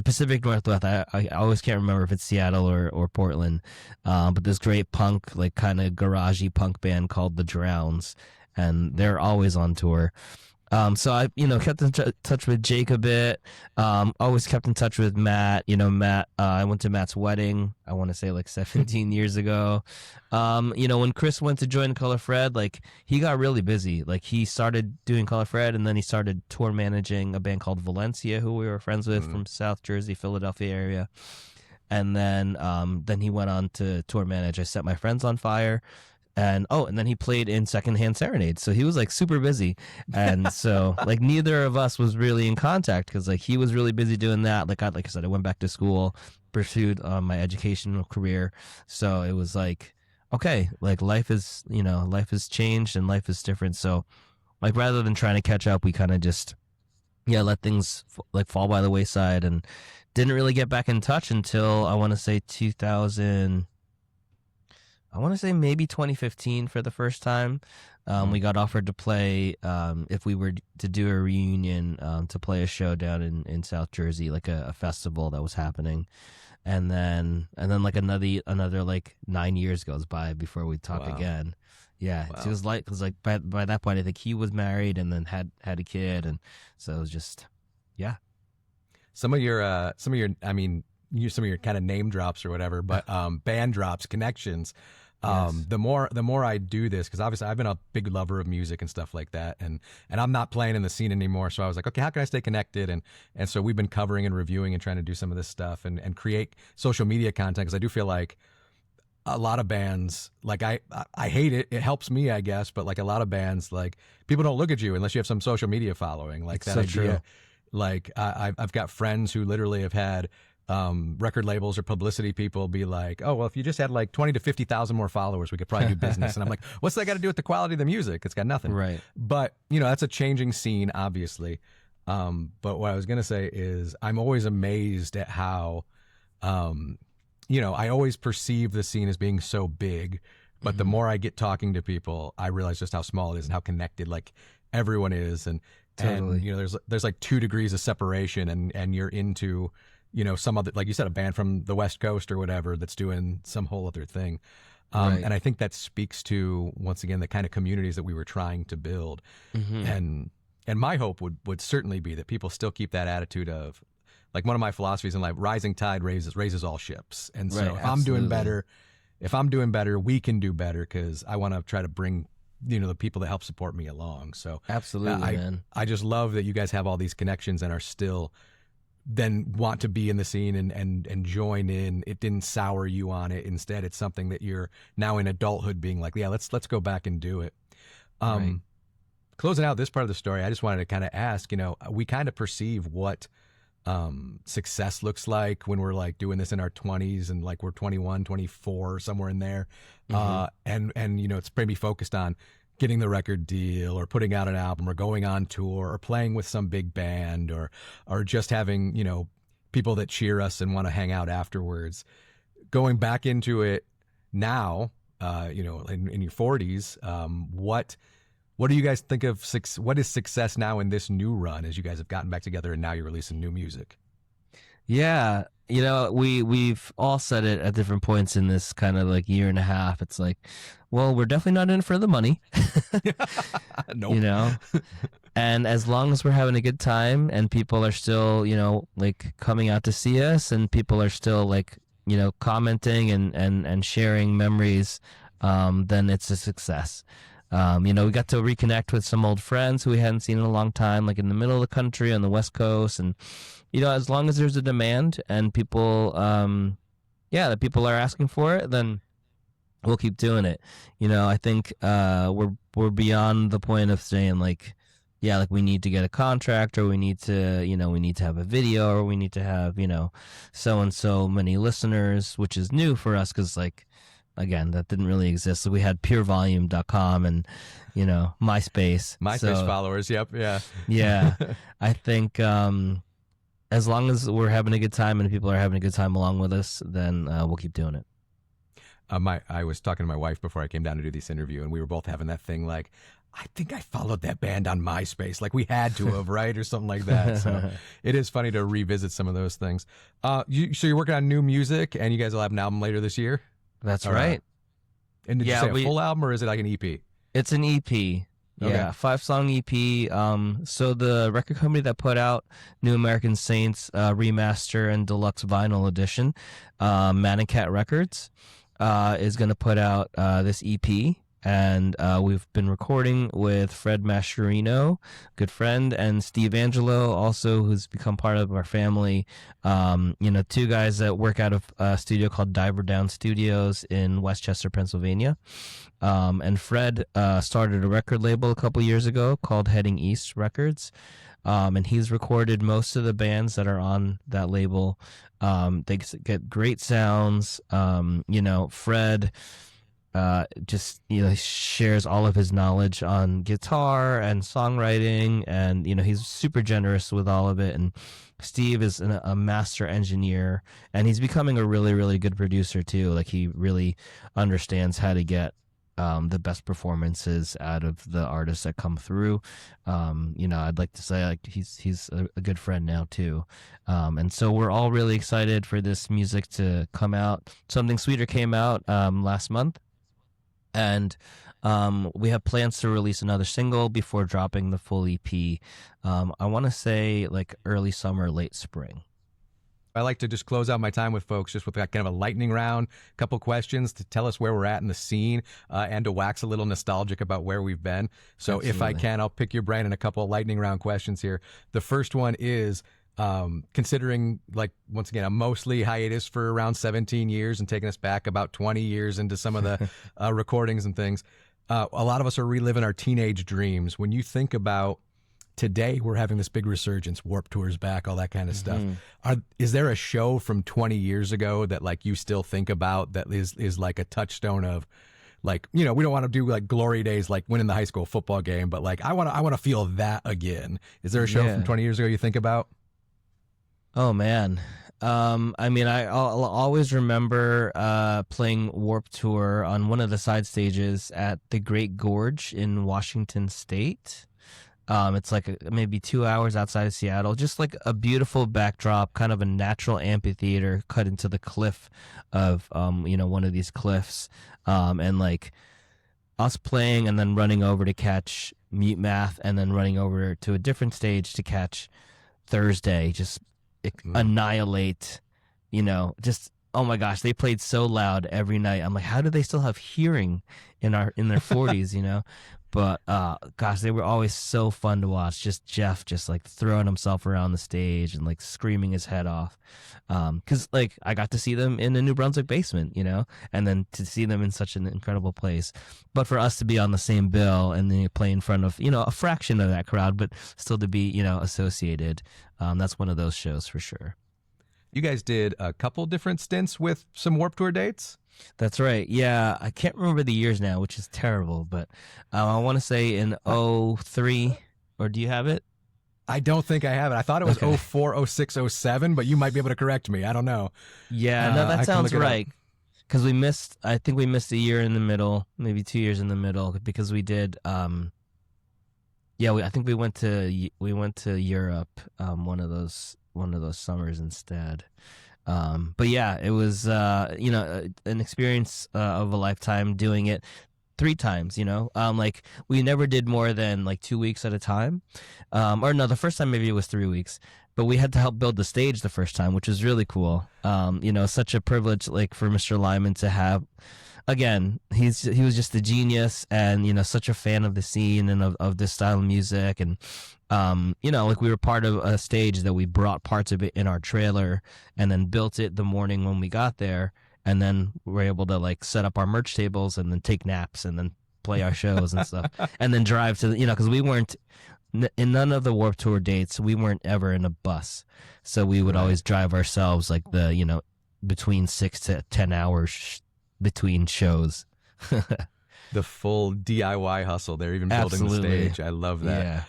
Pacific Northwest. I always can't remember if it's Seattle or Portland, but this great punk, like kind of garagey punk band called The Drowns, and they're always on tour. So I, kept in touch with Jake a bit. Always kept in touch with Matt. Matt. I went to Matt's wedding, I want to say like 17 years ago. When Chris went to join Color Fred, like he got really busy. Like he started doing Color Fred, and then he started tour managing a band called Valencia, who we were friends with from South Jersey, Philadelphia area. And then he went on to tour manage I Set My Friends on Fire. And then he played in Secondhand Serenade. So he was like super busy. And so like neither of us was really in contact because like he was really busy doing that. Like I said, I went back to school, pursued my educational career. So it was like, okay, like life has changed and life is different. So like rather than trying to catch up, we kind of just, let things like fall by the wayside, and didn't really get back in touch until I want to say maybe 2015 for the first time. We got offered to play, if we were to do a reunion, to play a show down in South Jersey, like a festival that was happening. And then like another like 9 years goes by before we talk again. Yeah. Wow. It was like by that point, I think he was married and then had a kid. And so it was just, yeah. Some of your kind of name drops or whatever, but band drops, connections. Yes. The more I do this, because obviously I've been a big lover of music and stuff like that, and I'm not playing in the scene anymore. So I was like, okay, how can I stay connected? And so we've been covering and reviewing and trying to do some of this stuff and create social media content, because I do feel like a lot of bands, like I hate it. It helps me, I guess, but like a lot of bands, like people don't look at you unless you have some social media following. Like It's that so idea. true. Like I've got friends who literally have had record labels or publicity people be like, oh, well, if you just had like 20 to 50,000 more followers, we could probably do business. And I'm like, what's that got to do with the quality of the music? It's got nothing. Right. But, that's a changing scene, obviously. But what I was going to say is I'm always amazed at how, I always perceive the scene as being so big. But the more I get talking to people, I realize just how small it is and how connected like everyone is. Totally. And there's like 2 degrees of separation, and you're into some other, like you said, a band from the West Coast or whatever that's doing some whole other thing. Right. And I think that speaks to, once again, the kind of communities that we were trying to build. And my hope would certainly be that people still keep that attitude of, like, one of my philosophies in life, rising tide raises all ships. And so Right, if I'm doing absolutely. better, we can do better, because I want to try to bring the people that help support me along. So Absolutely, man. I just love that you guys have all these connections and are still then want to be in the scene and join in. It didn't sour you on it. Instead, it's something that you're now in adulthood being like, yeah, let's go back and do it. Right. Closing out this part of the story, I just wanted to kind of ask, we kind of perceive what success looks like when we're like doing this in our 20s, and like we're 21, 24, somewhere in there. And it's maybe focused on getting the record deal or putting out an album or going on tour or playing with some big band or just having, people that cheer us and want to hang out afterwards. Going back into it now, in your 40s, what do you guys think of what is success now in this new run, as you guys have gotten back together and now you're releasing new music? Yeah, we've all said it at different points in this kind of like year and a half. It's like, well, we're definitely not in it for the money. Nope. And as long as we're having a good time and people are still, like coming out to see us, and people are still like, commenting and sharing memories, then it's a success. We got to reconnect with some old friends who we hadn't seen in a long time, like in the middle of the country on the West Coast. And, as long as there's a demand and people, that people are asking for it, then we'll keep doing it. I think we're beyond the point of saying like, yeah, like we need to get a contract, or we need to, we need to have a video, or we need to have, so and so many listeners, which is new for us because like, again, that didn't really exist. So we had purevolume.com and, MySpace. Followers. Yep. Yeah. Yeah. I think as long as we're having a good time and people are having a good time along with us, then we'll keep doing it. I was talking to my wife before I came down to do this interview, and we were both having that thing like, I think I followed that band on MySpace. Like we had to have, right? Or something like that. So it is funny to revisit some of those things. So you're working on new music, and you guys will have an album later this year? That's right. And did you say a full album, or is it like an EP? It's an EP. Yeah, 5-song EP. So the record company that put out New American Saints remaster and deluxe vinyl edition, Man and Cat Records, is going to put out this EP. And we've been recording with Fred Mascherino, good friend, and Steve Angelo, also, who's become part of our family. 2 guys that work out of a studio called Diver Down Studios in Westchester, Pennsylvania. And Fred started a record label a couple years ago called Heading East Records. And he's recorded most of the bands that are on that label. They get great sounds. Fred... he shares all of his knowledge on guitar and songwriting, and he's super generous with all of it. And Steve is a master engineer, and he's becoming a really, really good producer too. Like he really understands how to get the best performances out of the artists that come through. I'd like to say like he's a good friend now too. And so we're all really excited for this music to come out. Something Sweeter came out last month. And we have plans to release another single before dropping the full EP. I want to say like early summer, late spring. I like to just close out my time with folks just with kind of a lightning round, couple questions to tell us where we're at in the scene and to wax a little nostalgic about where we've been. So if I can, I'll pick your brain in a couple of lightning round questions here. The first one is, considering, like, once again, I'm mostly hiatus for around 17 years and taking us back about 20 years into some of the recordings and things. A lot of us are reliving our teenage dreams. When you think about today, we're having this big resurgence, Warped Tour's back, all that kind of stuff. Is there a show from 20 years ago that like you still think about that is like a touchstone of, like, you know, we don't want to do like glory days, like winning the high school football game, but like I want to feel that again. Is there a show from 20 years ago you think about? Oh man. I mean, I'll always remember playing Warped Tour on one of the side stages at the Great Gorge in Washington State. It's like maybe 2 hours outside of Seattle, just like a beautiful backdrop, kind of a natural amphitheater cut into the cliff of, one of these cliffs. And like us playing and then running over to catch Mute Math and then running over to a different stage to catch Thursday, just annihilate, just, oh my gosh, they played so loud every night. I'm like, how do they still have hearing in their 40s, But gosh, they were always so fun to watch. Just Jeff, just like throwing himself around the stage and like screaming his head off. Because like I got to see them in the New Brunswick basement, and then to see them in such an incredible place. But for us to be on the same bill and then play in front of a fraction of that crowd, but still to be associated, that's one of those shows for sure. You guys did a couple different stints with some Warped Tour dates? That's right. Yeah, I can't remember the years now, which is terrible, but I want to say in 03, or do you have it? I don't think I have it. I thought it was 04, 06, 07, but you might be able to correct me. I don't know. Yeah, no, that sounds right. Because I think we missed a year in the middle, maybe 2 years in the middle, because we did, I think we went to Europe one of those summers instead. But yeah, it was, an experience of a lifetime doing it 3 times, like we never did more than like 2 weeks at a time. Or no, the first time maybe it was 3 weeks, but we had to help build the stage the first time, which was really cool. Such a privilege, like for Mr. Lyman to have, again, he was just a genius and, such a fan of the scene and of this style of music. And, like we were part of a stage that we brought parts of it in our trailer and then built it the morning when we got there. And then we're able to like set up our merch tables and then take naps and then play our shows and stuff. And then drive to, because we weren't in none of the Warped Tour dates, we weren't ever in a bus. So we would always drive ourselves like the, between 6 to 10 hours between shows. The full DIY hustle. They're even building the stage. I love that. Yeah.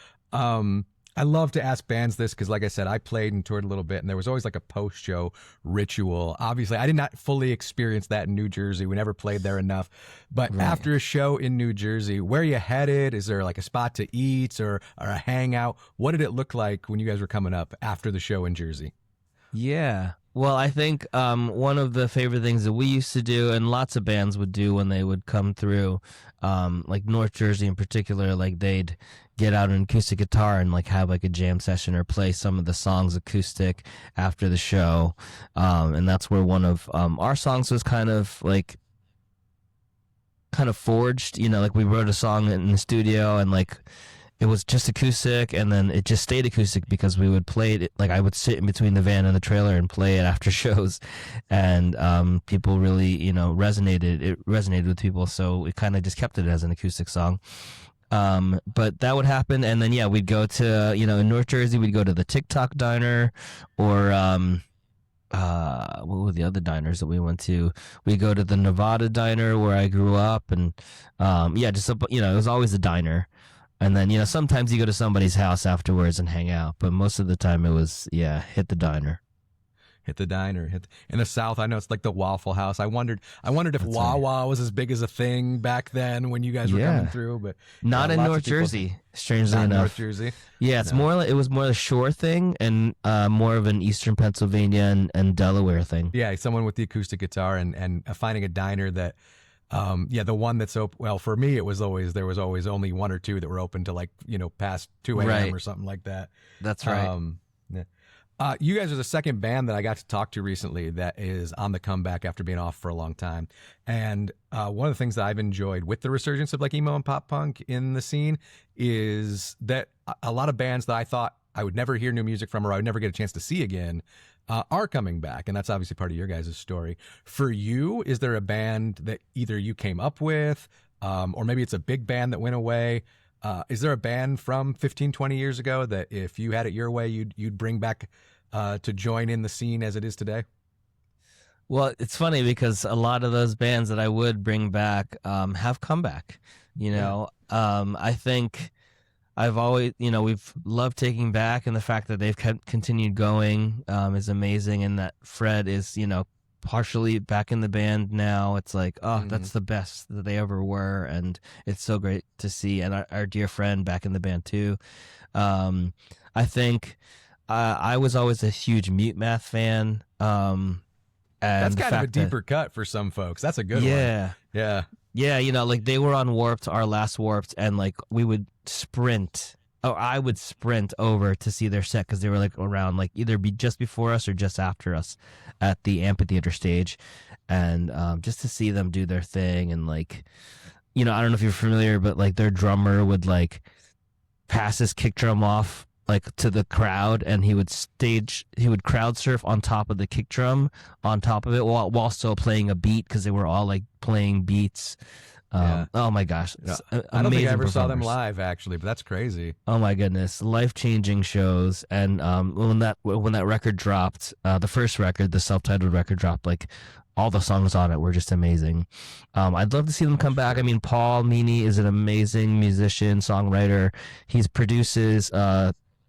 I love to ask bands this because, like I said, I played and toured a little bit, and there was always like a post-show ritual. Obviously, I did not fully experience that in New Jersey. We never played there enough. But after a show in New Jersey, where are you headed? Is there like a spot to eat or a hangout? What did it look like when you guys were coming up after the show in Jersey? Yeah. Well, I think one of the favorite things that we used to do, and lots of bands would do when they would come through, like North Jersey in particular, like they'd get out an acoustic guitar and like have like a jam session or play some of the songs acoustic after the show. And that's where one of our songs was kind of forged, like we wrote a song in the studio and like it was just acoustic, and then it just stayed acoustic because we would play it. Like I would sit in between the van and the trailer and play it after shows, and people really, resonated. It resonated with people, so we kind of just kept it as an acoustic song. But that would happen, and then we'd go to, in North Jersey, we'd go to the TikTok diner, or what were the other diners that we went to? We go to the Nevada diner where I grew up, and just it was always a diner. And then, sometimes you go to somebody's house afterwards and hang out. But most of the time it was, hit the diner. Hit the diner. In the South, I know it's like the Waffle House. I wondered if Wawa was as big as a thing back then when you guys were coming through. But not in North Jersey, strangely enough. North Jersey? Yeah, it was more a shore thing and more of an Eastern Pennsylvania and Delaware thing. Yeah, someone with the acoustic guitar and finding a diner that... the one that's open. Well, for me, there was always only one or two that were open to past 2 a.m. or something like that. That's right. You guys are the second band that I got to talk to recently that is on the comeback after being off for a long time. And one of the things that I've enjoyed with the resurgence of like emo and pop punk in the scene is that a lot of bands that I thought I would never hear new music from or I would never get a chance to see again are coming back. And that's obviously part of your guys' story. For you, is there a band that either you came up with or maybe it's a big band that went away? Is there a band from 15, 20 years ago that if you had it your way, you'd bring back to join in the scene as it is today? Well, it's funny because a lot of those bands that I would bring back have come back. I think I've always, we've loved Taking Back, and the fact that they've continued going is amazing, and that Fred is, partially back in the band now. It's like, that's the best that they ever were, and it's so great to see. And our dear friend back in the band too. I think I was always a huge Mute Math fan. And that's kind of a deeper cut for some folks. That's a good one. Yeah. Yeah, like they were on Warped, our last Warped, and like we would sprint. Oh, I would sprint over to see their set because they were like around, like either be just before us or just after us at the amphitheater stage, and just to see them do their thing. And like, I don't know if you're familiar, but like their drummer would like pass his kick drum off like to the crowd, and he would crowd surf on top of the kick drum on top of it while still playing a beat because they were all like playing beats. Oh my gosh. Yeah. I don't think I ever saw them live actually, but that's crazy. Oh my goodness. Life-changing shows. And when that record dropped, the first record, the self-titled record dropped, like all the songs on it were just amazing. I'd love to see them come back. I mean, Paul Meany is an amazing musician, songwriter. He produces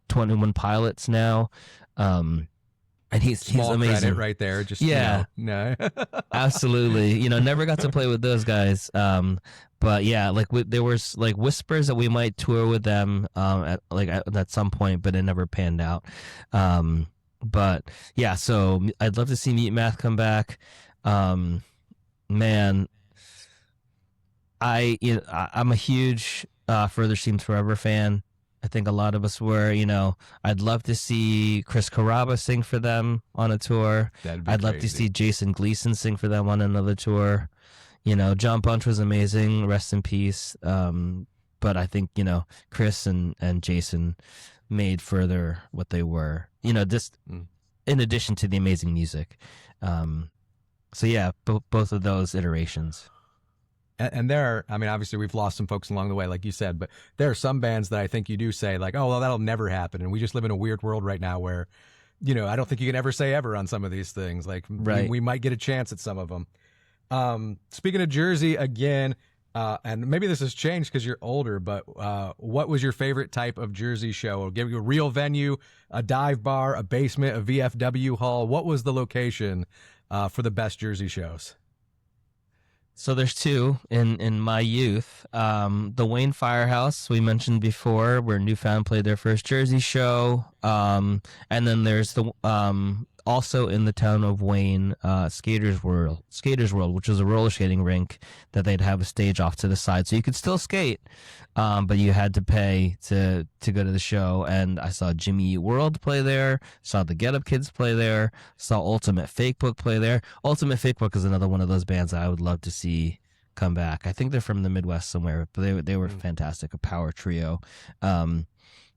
21 Pilots now. And he's amazing. Credit right there. Just no. Absolutely. Never got to play with those guys. But yeah, like there was like whispers that we might tour with them at some point, but it never panned out. But yeah, so I'd love to see Mute Math come back. Man, I'm a huge Further Seems Forever fan. I think a lot of us were, I'd love to see Chris Carrabba sing for them on a tour. I'd love to see Jason Gleason sing for them on another tour. John Bunch was amazing, rest in peace. But I think, Chris and Jason made Further what they were, just in addition to the amazing music. So yeah, both of those iterations. And obviously we've lost some folks along the way, like you said, but there are some bands that I think you do say like, oh, well, that'll never happen. And we just live in a weird world right now where, I don't think you can ever say ever on some of these things. Like we might get a chance at some of them. Speaking of Jersey again, and maybe this has changed because you're older, but what was your favorite type of Jersey show? I'll give you a real venue, a dive bar, a basement, a VFW hall. What was the location for the best Jersey shows? So there's two in my youth. The Wayne Firehouse we mentioned before, where Newfound played their first Jersey show. And then there's the also in the town of Wayne, Skaters World, which was a roller skating rink that they'd have a stage off to the side, so you could still skate, but you had to pay to go to the show. And I saw Jimmy Eat World play there, saw the Get Up Kids play there, saw Ultimate Fake Book play there. Ultimate Fake Book is another one of those bands that I would love to see come back. I think they're from the Midwest somewhere, but they were fantastic, a power trio.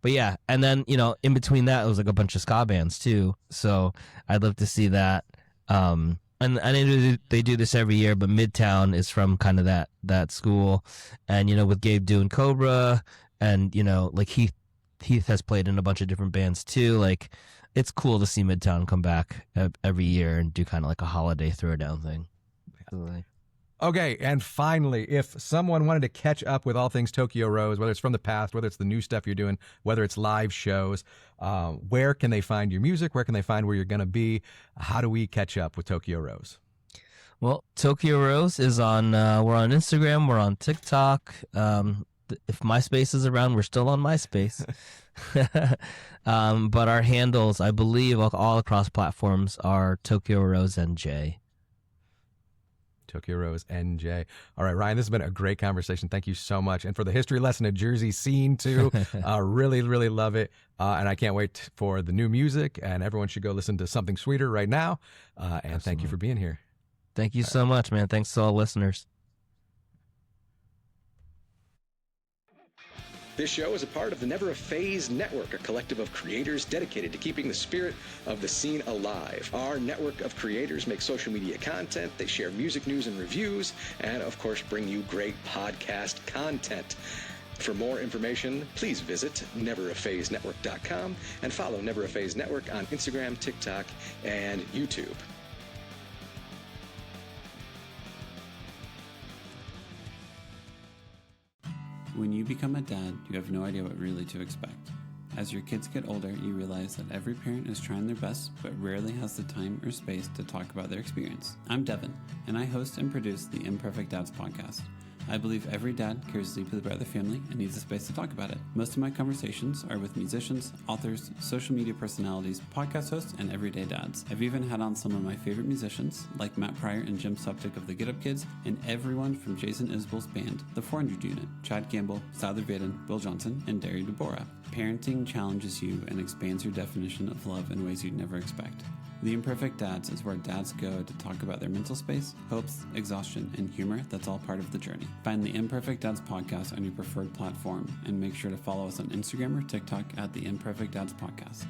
But yeah, and then, in between that, it was like a bunch of ska bands too. So I'd love to see that. And they do this every year, but Midtown is from kind of that school. And, with Gabe doing Cobra, and, like Heath has played in a bunch of different bands too. Like, it's cool to see Midtown come back every year and do kind of like a holiday throwdown thing. Absolutely. Okay, and finally, if someone wanted to catch up with all things Tokyo Rose, whether it's from the past, whether it's the new stuff you're doing, whether it's live shows, where can they find your music? Where can they find where you're going to be? How do we catch up with Tokyo Rose? Well, Tokyo Rose is on, we're on Instagram, we're on TikTok. If MySpace is around, we're still on MySpace. But our handles, I believe, all across platforms are Tokyo Rose NJ. Tokyo Rose NJ. All right, Ryan, this has been a great conversation. Thank you so much. And for the history lesson of Jersey scene, too, really, really love it. And I can't wait for the new music. And everyone should go listen to Something Sweeter right now. And thank you for being here. Thank you so much, man. Thanks to all listeners. This show is a part of the Never a Phase Network, a collective of creators dedicated to keeping the spirit of the scene alive. Our network of creators make social media content, they share music news and reviews, and of course bring you great podcast content. For more information, please visit neveraphasenetwork.com and follow Never a Phase Network on Instagram, TikTok, and YouTube. When you become a dad, you have no idea what really to expect. As your kids get older, you realize that every parent is trying their best, but rarely has the time or space to talk about their experience. I'm Devin, and I host and produce the Imperfect Dads podcast. I believe every dad cares deeply about their family and needs a space to talk about it. Most of my conversations are with musicians, authors, social media personalities, podcast hosts, and everyday dads. I've even had on some of my favorite musicians, like Matt Pryor and Jim Suptic of the Get Up Kids, and everyone from Jason Isbell's band, The 400 Unit, Chad Gamble, Souther Vaden, Will Johnson, and Derry Deborah. Parenting challenges you and expands your definition of love in ways you'd never expect. The Imperfect Dads is where dads go to talk about their mental space, hopes, exhaustion, and humor that's all part of the journey. Find the Imperfect Dads podcast on your preferred platform and make sure to follow us on Instagram or TikTok at the Imperfect Dads podcast.